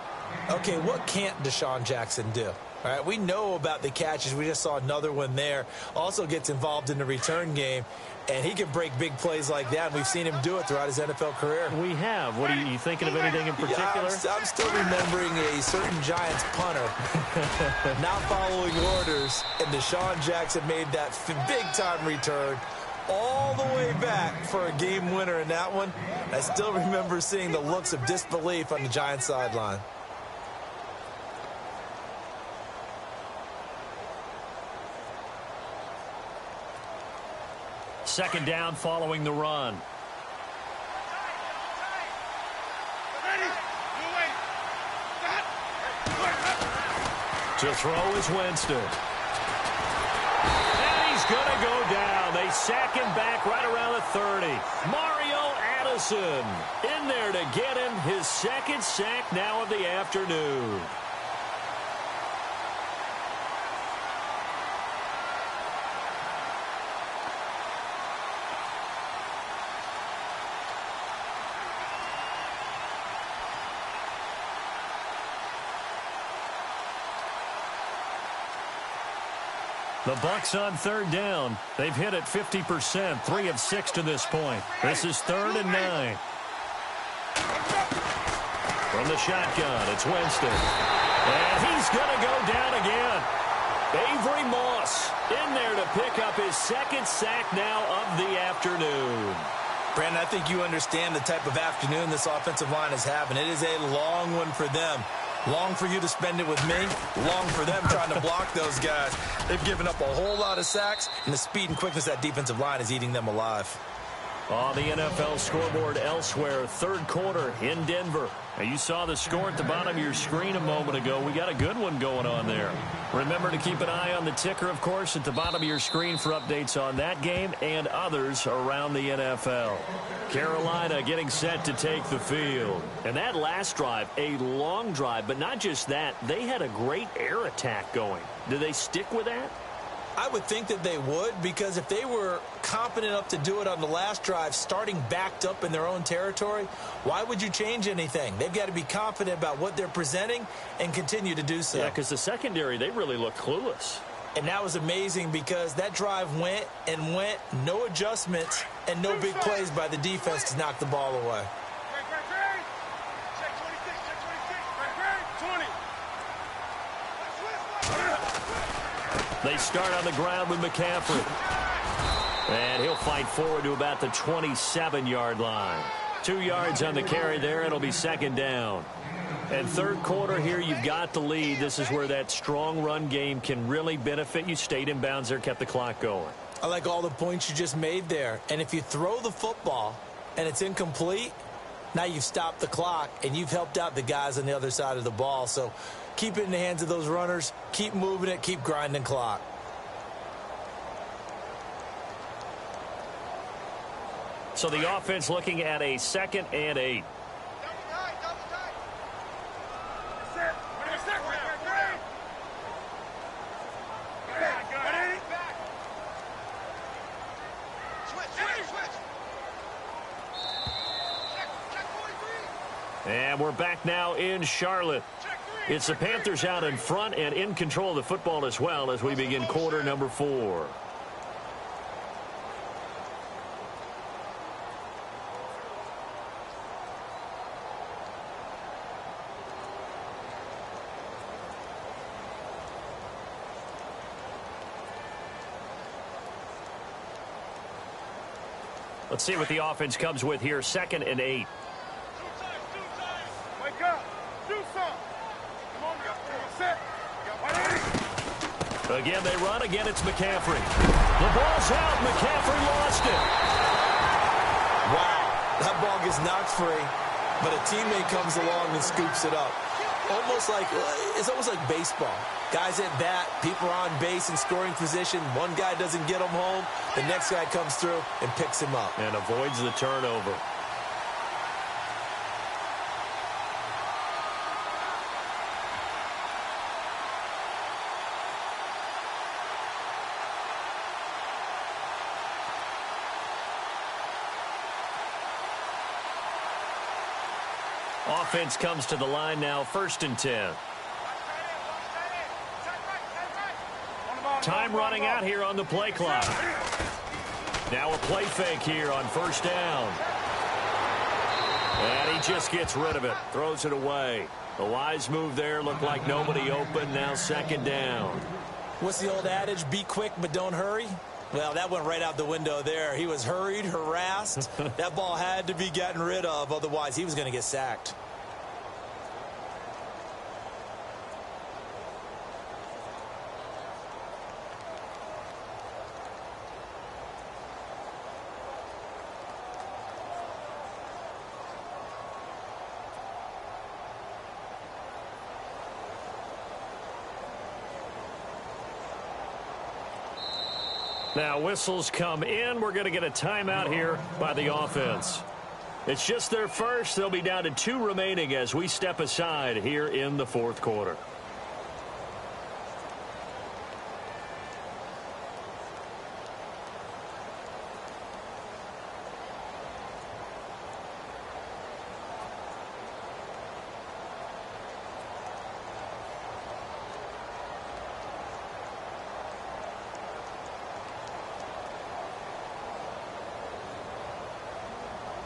Speaker 6: Okay, what can't Deshaun Jackson do? All right, we know about the catches. We just saw another one there. Also gets involved in the return game, and he can break big plays like that. We've seen him do it throughout his NFL career.
Speaker 4: We have. What are you thinking of anything in particular?
Speaker 6: Yeah, I'm still remembering a certain Giants punter not following orders, and Deshaun Jackson made that big-time return all the way back for a game winner in that one. I still remember seeing the looks of disbelief on the Giants sideline.
Speaker 4: Second down following the run. To throw is Winston. And he's going to go down. They sack him back right around the 30. Mario Addison in there to get him his second sack now of the afternoon. The Bucs on third down. They've hit it 50%, 3 of 6 to this point. This is 3rd and 9. From the shotgun, it's Winston. And he's going to go down again. Avery Moss in there to pick up his second sack now of the afternoon.
Speaker 6: Brandon, I think you understand the type of afternoon this offensive line is having. It is a long one for them. Long for you to spend it with me. Long for them trying to block those guys. They've given up a whole lot of sacks, and the speed and quickness of that defensive line is eating them alive.
Speaker 4: On the NFL scoreboard elsewhere, third quarter in Denver. Now you saw the score at the bottom of your screen a moment ago. We got a good one going on there. Remember to keep an eye on the ticker, of course, at the bottom of your screen for updates on that game and others around the NFL. Carolina getting set to take the field. And that last drive, a long drive, but not just that. They had a great air attack going. Do they stick with that?
Speaker 6: I would think that they would, because if they were competent enough to do it on the last drive, starting backed up in their own territory, why would you change anything? They've got to be confident about what they're presenting and continue to do so.
Speaker 4: Yeah, because the secondary, they really look clueless.
Speaker 6: And that was amazing because that drive went and went, no adjustments and no big plays by the defense to knock the ball away.
Speaker 4: They start on the ground with McCaffrey. And he'll fight forward to about the 27-yard line. 2 yards on the carry there. It'll be second down. And third quarter here, you've got the lead. This is where that strong run game can really benefit you. Stayed in bounds there, kept the clock going.
Speaker 6: I like all the points you just made there. And if you throw the football and it's incomplete, now you've stopped the clock and you've helped out the guys on the other side of the ball. So keep it in the hands of those runners. Keep moving it. Keep grinding clock.
Speaker 4: So the offense looking at a 2nd and 8. And we're back now in Charlotte. It's the Panthers out in front and in control of the football as well as we begin quarter number 4. Let's see what the offense comes with here. 2nd and 8.
Speaker 5: Wake up. Do something. Come on, set.
Speaker 4: Again, they run. Again, it's McCaffrey. The ball's out. McCaffrey lost it.
Speaker 6: Wow. That ball gets knocked free. but a teammate comes along and scoops it up. It's almost like baseball. Guys at bat, people are on base in scoring position. One guy doesn't get him home. The next guy comes through and picks him up.
Speaker 4: And avoids the turnover. Offense comes to the line now, 1st and 10. Time running out here on the play clock. Now a play fake here on 1st down. And he just gets rid of it, throws it away. The wise move there, looked like nobody open, now 2nd down.
Speaker 6: What's the old adage, be quick but don't hurry? Well, that went right out the window there. He was hurried, harassed. That ball had to be gotten rid of, otherwise he was going to get sacked.
Speaker 4: Now whistles come in. We're going to get a timeout here by the offense. It's just their first. They'll be down to 2 remaining as we step aside here in the 4th quarter.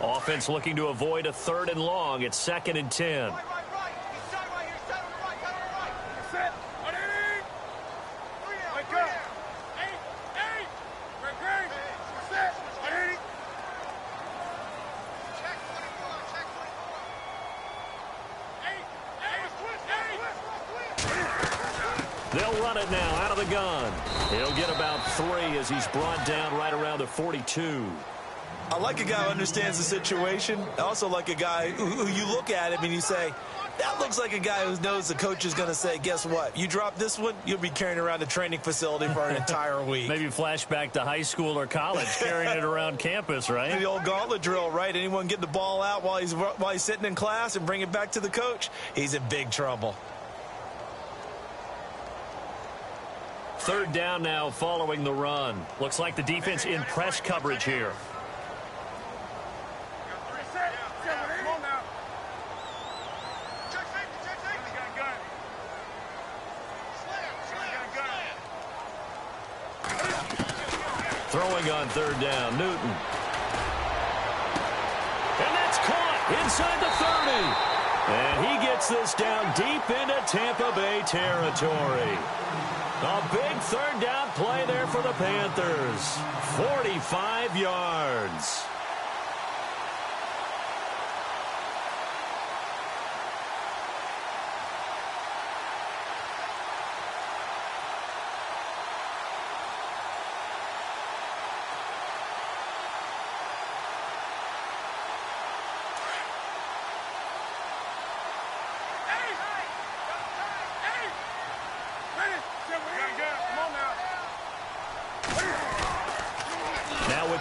Speaker 4: Offense looking to avoid a 3rd and long. It's 2nd and 10. They'll run it now out of the gun. He'll get about 3 as he's brought down right around the 42.
Speaker 6: I like a guy who understands the situation. I also like a guy who you look at him and you say, that looks like a guy who knows the coach is going to say, guess what? You drop this one, you'll be carrying around the training facility for an entire week.
Speaker 4: Maybe flashback to high school or college, carrying it around campus, right?
Speaker 6: The old gauntlet drill, right? Anyone get the ball out while he's sitting in class and bring it back to the coach, he's in big trouble.
Speaker 4: 3rd down now following the run. Looks like the defense in press coverage here. Throwing on 3rd down, Newton. And that's caught inside the 30. And he gets this down deep into Tampa Bay territory. A big 3rd down play there for the Panthers. 45 yards.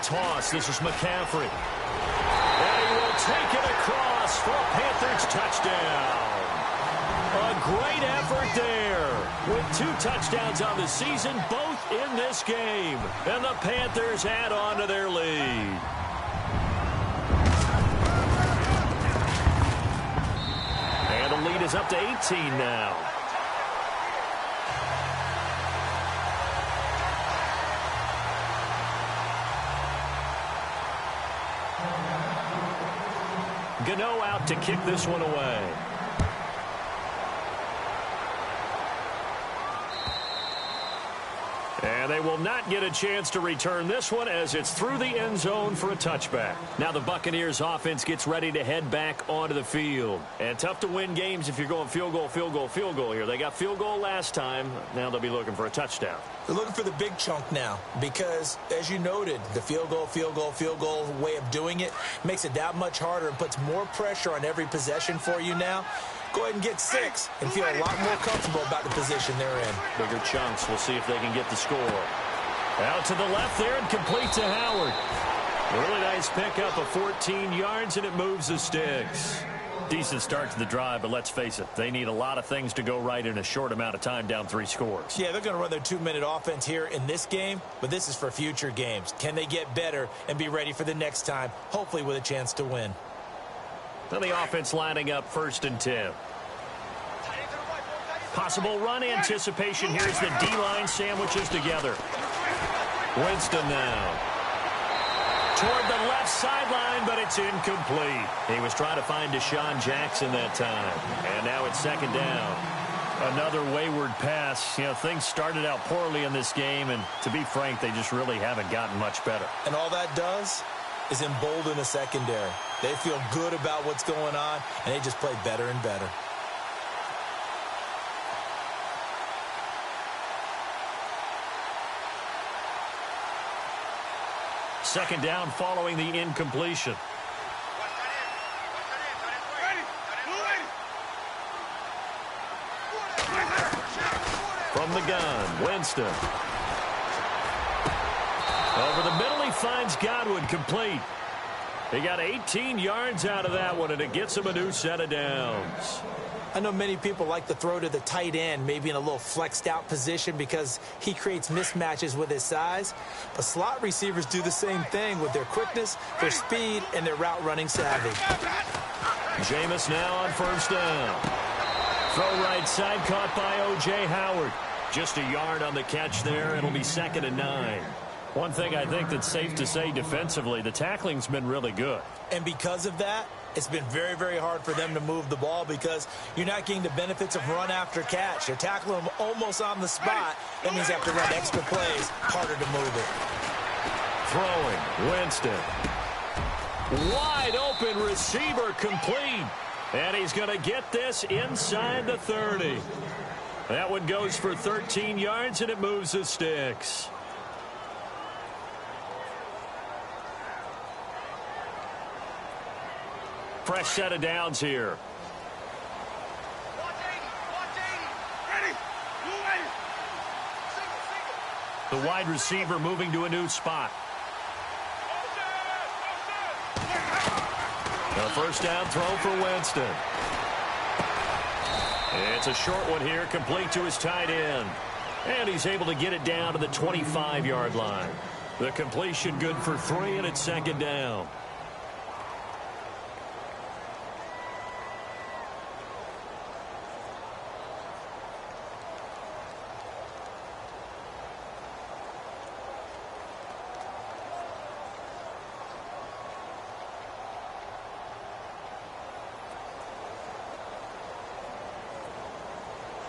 Speaker 4: Toss. This is McCaffrey. And he will take it across for a Panthers touchdown. A great effort there. With 2 touchdowns on the season, both in this game. And the Panthers add on to their lead. And the lead is up to 18 now. Gano out to kick this one away. And they will not get a chance to return this one as it's through the end zone for a touchback. Now the Buccaneers offense gets ready to head back onto the field. And tough to win games if you're going field goal, field goal, field goal here. They got field goal last time. Now they'll be looking for a touchdown.
Speaker 6: They're looking for the big chunk now because, as you noted, the field goal, field goal, field goal way of doing it makes it that much harder and puts more pressure on every possession for you now. Go ahead and get 6 and feel a lot more comfortable about the position they're in.
Speaker 4: Bigger chunks. We'll see if they can get the score. Out to the left there and complete to Howard. Really nice pickup of 14 yards, and it moves the sticks. Decent start to the drive, but let's face it, they need a lot of things to go right in a short amount of time, down 3 scores.
Speaker 6: Yeah, they're going to run their 2-minute offense here in this game, but this is for future games. Can they get better and be ready for the next time, hopefully with a chance to win?
Speaker 4: Now the offense lining up 1st and 10. Possible run anticipation here as the D-line sandwiches together. Winston now. Toward the left sideline, but it's incomplete. He was trying to find Deshaun Jackson that time. And now it's 2nd down. Another wayward pass. You know, things started out poorly in this game, and to be frank, they just really haven't gotten much better.
Speaker 6: And all that does is embolden the secondary. They feel good about what's going on, and they just play better and better.
Speaker 4: Second down following the incompletion. From the gun, Winston. Over the middle, he finds Godwin, complete. He got 18 yards out of that one, and it gets him a new set of downs.
Speaker 6: I know many people like to throw to the tight end, maybe in a little flexed out position because he creates mismatches with his size. But slot receivers do the same thing with their quickness, their speed, and their route running savvy.
Speaker 4: Jameis now on 1st down. Throw right side, caught by O.J. Howard. Just a yard on the catch there. It'll be 2nd and 9. One thing I think that's safe to say defensively, the tackling's been really good.
Speaker 6: And because of that, it's been very, very hard for them to move the ball because you're not getting the benefits of run after catch. You're tackling them almost on the spot. That means you have to run extra plays, harder to move it.
Speaker 4: Throwing, Winston. Wide open receiver, complete. And he's going to get this inside the 30. That one goes for 13 yards, and it moves the sticks. Fresh set of downs here. The wide receiver moving to a new spot. A 1st down throw for Winston. It's a short one here, complete to his tight end. And he's able to get it down to the 25-yard line. The completion good for 3, and it's 2nd down.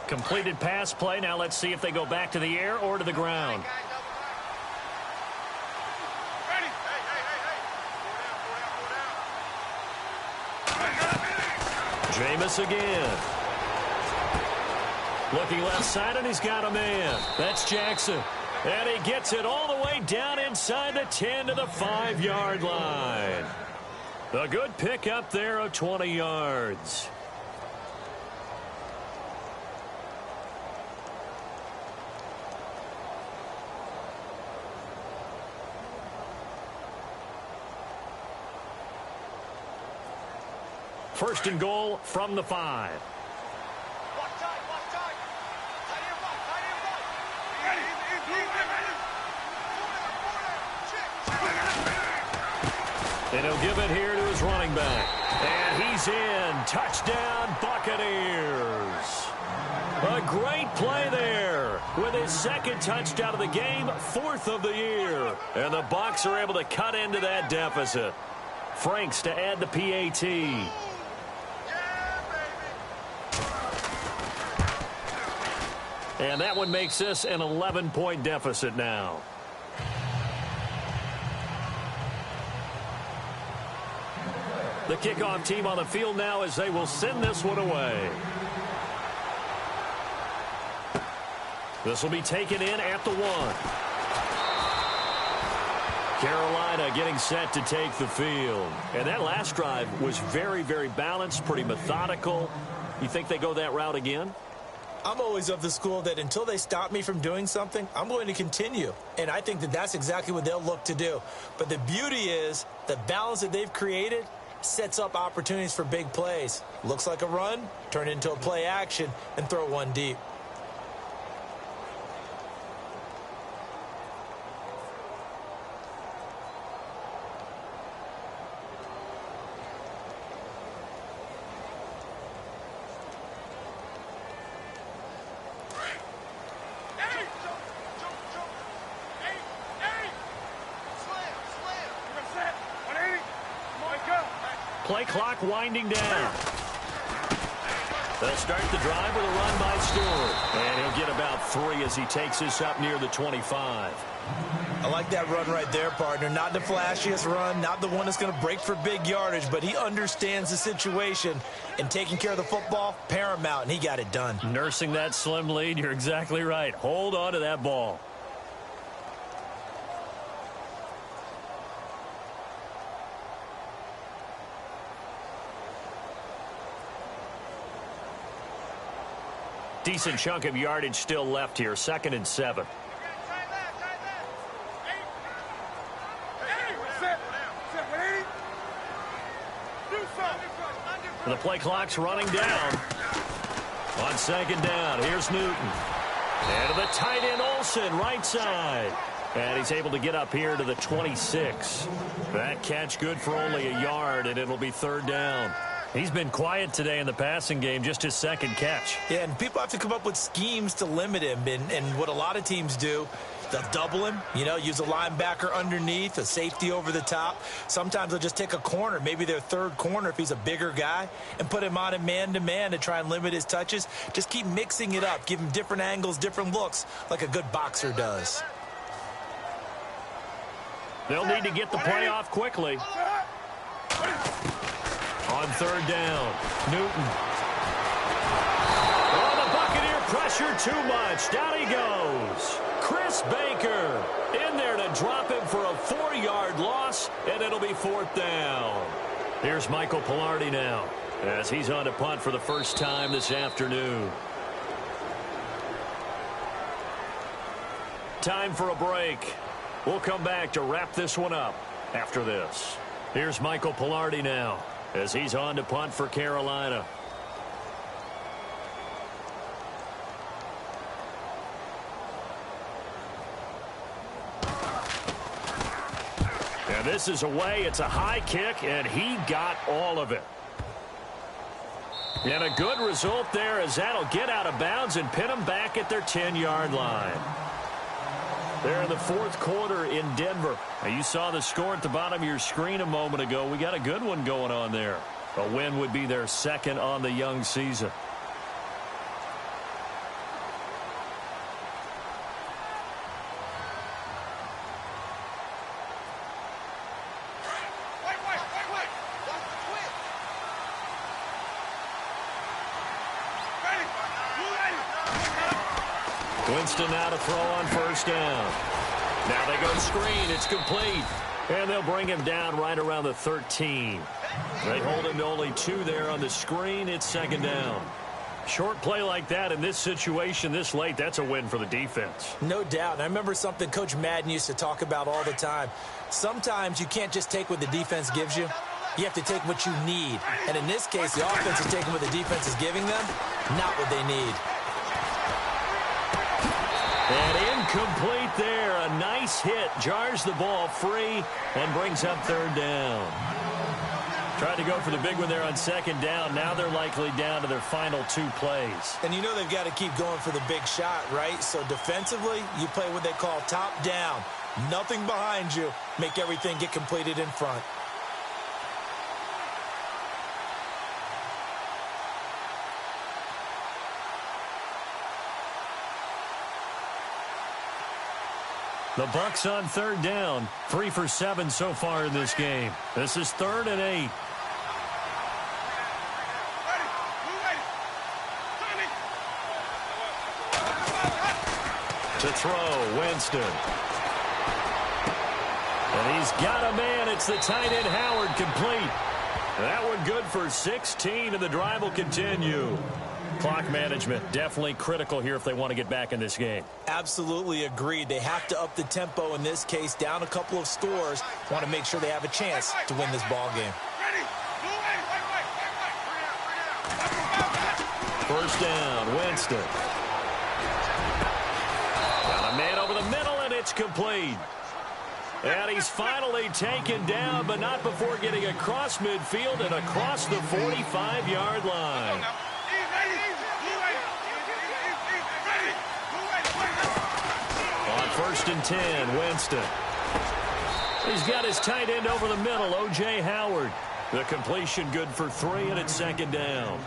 Speaker 4: Completed pass play. Now let's see if they go back to the air or to the ground. Jameis again. Looking left side, and he's got a man. That's Jackson. And he gets it all the way down inside the 10 to the 5-yard line. A good pickup there of 20 yards. First and goal from the 5. And he'll give it here to his running back. And he's in. Touchdown, Buccaneers. A great play there with his 2nd touchdown of the game, 4th of the year. And the Bucs are able to cut into that deficit. Franks to add the PAT. And that one makes this an 11-point deficit now. The kickoff team on the field now as they will send this one away. This will be taken in at the 1. Carolina getting set to take the field. And that last drive was very, very balanced, pretty methodical. You think they go that route again?
Speaker 6: I'm always of the school that until they stop me from doing something, I'm going to continue. And I think that that's exactly what they'll look to do. But the beauty is the balance that they've created sets up opportunities for big plays. Looks like a run, turn it into a play action, and throw one deep.
Speaker 4: Play clock winding down. They'll start the drive with a run by Stewart. And he'll get about 3 as he takes this up near the 25.
Speaker 6: I like that run right there, partner. Not the flashiest run, not the one that's going to break for big yardage, but he understands the situation, and taking care of the football, paramount, and he got it done.
Speaker 4: Nursing that slim lead, you're exactly right. Hold on to that ball. Decent chunk of yardage still left here. 2nd and 7. The play clock's running down. On 2nd down, here's Newton. And to the tight end, Olsen, right side. And he's able to get up here to the 26. That catch good for only a yard, and it'll be 3rd down. He's been quiet today in the passing game, just his 2nd catch.
Speaker 6: Yeah, and people have to come up with schemes to limit him. And what a lot of teams do, they'll double him, use a linebacker underneath, a safety over the top. Sometimes they'll just take a corner, maybe their 3rd corner if he's a bigger guy, and put him on a man-to-man to try and limit his touches. Just keep mixing it up. Give him different angles, different looks, like a good boxer does.
Speaker 4: They'll need to get the play off quickly. On 3rd down, Newton. Oh, the Buccaneer pressure too much. Down he goes. Chris Baker in there to drop him for a 4-yard loss, and it'll be 4th down. Here's Michael Pilardi now as he's on to punt for the first time this afternoon. Time for a break. We'll come back to wrap this one up after this. Here's Michael Pilardi now as he's on to punt for Carolina. And this is away. It's a high kick, and he got all of it. And a good result there as that'll get out of bounds and pin them back at their 10-yard line. They're in the 4th quarter in Denver. Now, you saw the score at the bottom of your screen a moment ago. We got a good one going on there. A win would be their 2nd on the young season. Winston now to throw on 1st down. Now they go screen. It's complete. And they'll bring him down right around the 13. They hold him to only 2 there on the screen. It's 2nd down. Short play like that in this situation this late, that's a win for the defense.
Speaker 6: No doubt. And I remember something Coach Madden used to talk about all the time. Sometimes you can't just take what the defense gives you. You have to take what you need. And in this case, the offense is taking what the defense is giving them, not what they need.
Speaker 4: And incomplete there. A nice hit. Jars the ball free and brings up 3rd down. Tried to go for the big one there on 2nd down. Now they're likely down to their final 2 plays.
Speaker 6: And you know they've got to keep going for the big shot, right? So defensively, you play what they call top down. Nothing behind you. Make everything get completed in front.
Speaker 4: The Bucs on third down. 3 for 7 so far in this game. This is 3rd and 8. To throw, Winston. And he's got a man. It's the tight end, Howard, complete. That one good for 16, and the drive will continue. Clock management, definitely critical here if they want to get back in this game.
Speaker 6: Absolutely agreed. They have to up the tempo in this case, down a couple of scores. Want to make sure they have a chance to win this ball game.
Speaker 4: First down, Winston. Got a man over the middle, and it's complete. And he's finally taken down, but not before getting across midfield and across the 45-yard line. On 1st and 10, Winston. He's got his tight end over the middle, O.J. Howard. The completion good for 3, and it's 2nd down.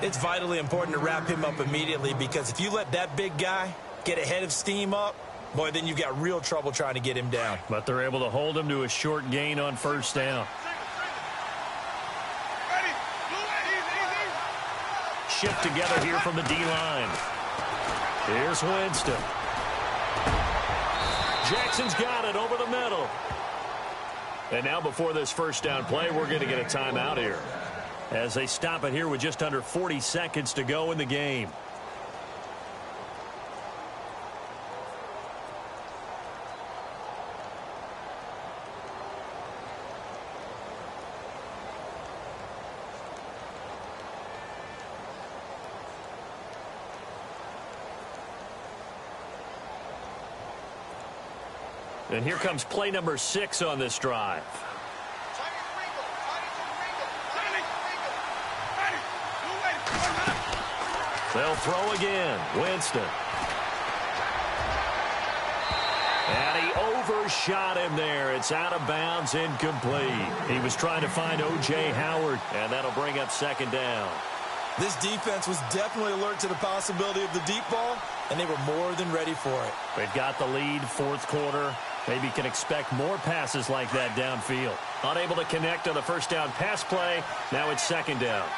Speaker 6: It's vitally important to wrap him up immediately, because if you let that big guy get ahead of steam up, boy, then you've got real trouble trying to get him down.
Speaker 4: But they're able to hold him to a short gain on 1st down. Shift together here from the D-line. Here's Winston. Jackson's got it over the middle. And now before this first down play, we're going to get a timeout here, as they stop it here with just under 40 seconds to go in the game. And here comes play number 6 on this drive. They'll throw again. Winston. And he overshot him there. It's out of bounds, incomplete. He was trying to find O.J. Howard, and that'll bring up 2nd down.
Speaker 6: This defense was definitely alert to the possibility of the deep ball, and they were more than ready for it.
Speaker 4: They've got the lead, 4th quarter. Maybe can expect more passes like that downfield. Unable to connect on the first down pass play. Now it's 2nd down.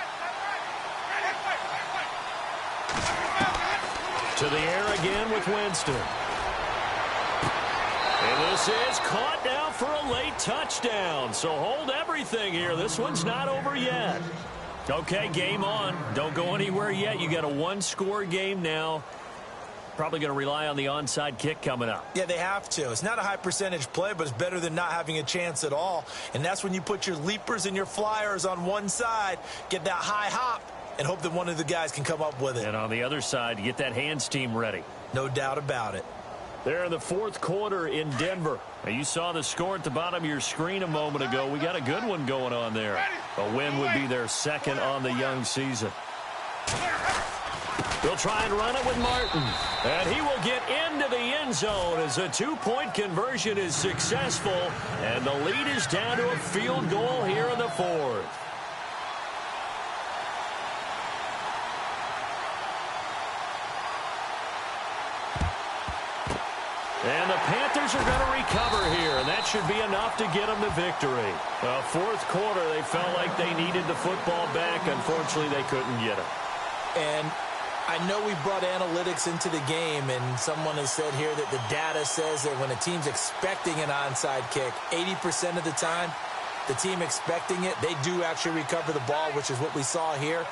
Speaker 4: To the air again with Winston. And this is caught now for a late touchdown. So hold everything here. This one's not over yet. Okay, game on. Don't go anywhere yet. You got a 1-score game now. Probably going to rely on the onside kick coming up.
Speaker 6: Yeah, they have to. It's not a high percentage play, but it's better than not having a chance at all. And that's when you put your leapers and your flyers on one side, get that high hop, and hope that one of the guys can come up with it.
Speaker 4: And on the other side, get that hands team ready.
Speaker 6: No doubt about it.
Speaker 4: They're in the 4th quarter in Denver. Now, you saw the score at the bottom of your screen a moment ago. We got a good one going on there. A win would be their 2nd on the young season. They'll try and run it with Martin. And he will get into the end zone as a 2-point conversion is successful. And the lead is down to a field goal here in the 4th. And the Panthers are going to recover here, and that should be enough to get them the victory. Well, 4th quarter, they felt like they needed the football back. Unfortunately, they couldn't get it.
Speaker 6: And I know we brought analytics into the game, and someone has said here that the data says that when a team's expecting an onside kick, 80% of the time, the team expecting it, they do actually recover the ball, which is what we saw here.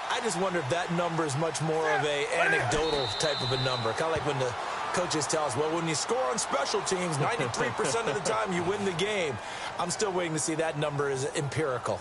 Speaker 6: I just wonder if that number is much more of a anecdotal type of a number. Kind of like when the coaches tell us, well, when you score on special teams, 93% of the time you win the game. I'm still waiting to see that number is empirical.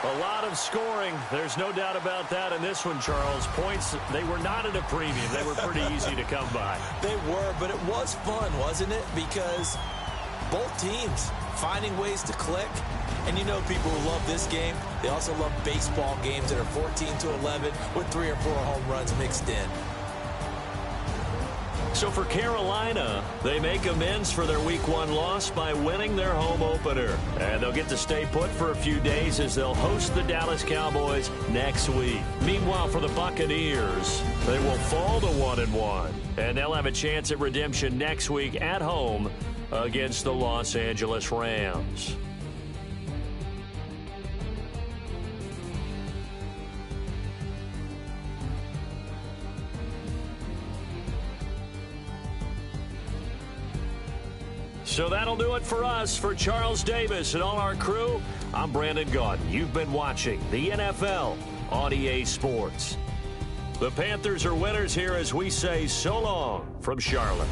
Speaker 4: A lot of scoring. There's no doubt about that in this one, Charles. Points, they were not at a premium. They were pretty easy to come by.
Speaker 6: They were, but it was fun, wasn't it? Because both teams finding ways to click. And you know people who love this game, they also love baseball games that are 14-11 with 3 or 4 home runs mixed in.
Speaker 4: So for Carolina, they make amends for their Week 1 loss by winning their home opener. And they'll get to stay put for a few days as they'll host the Dallas Cowboys next week. Meanwhile, for the Buccaneers, they will fall to 1-1. And they'll have a chance at redemption next week at home against the Los Angeles Rams. So that'll do it for us. For Charles Davis and all our crew, I'm Brandon Gaudin. You've been watching the NFL on EA Sports. The Panthers are winners here as we say so long from Charlotte.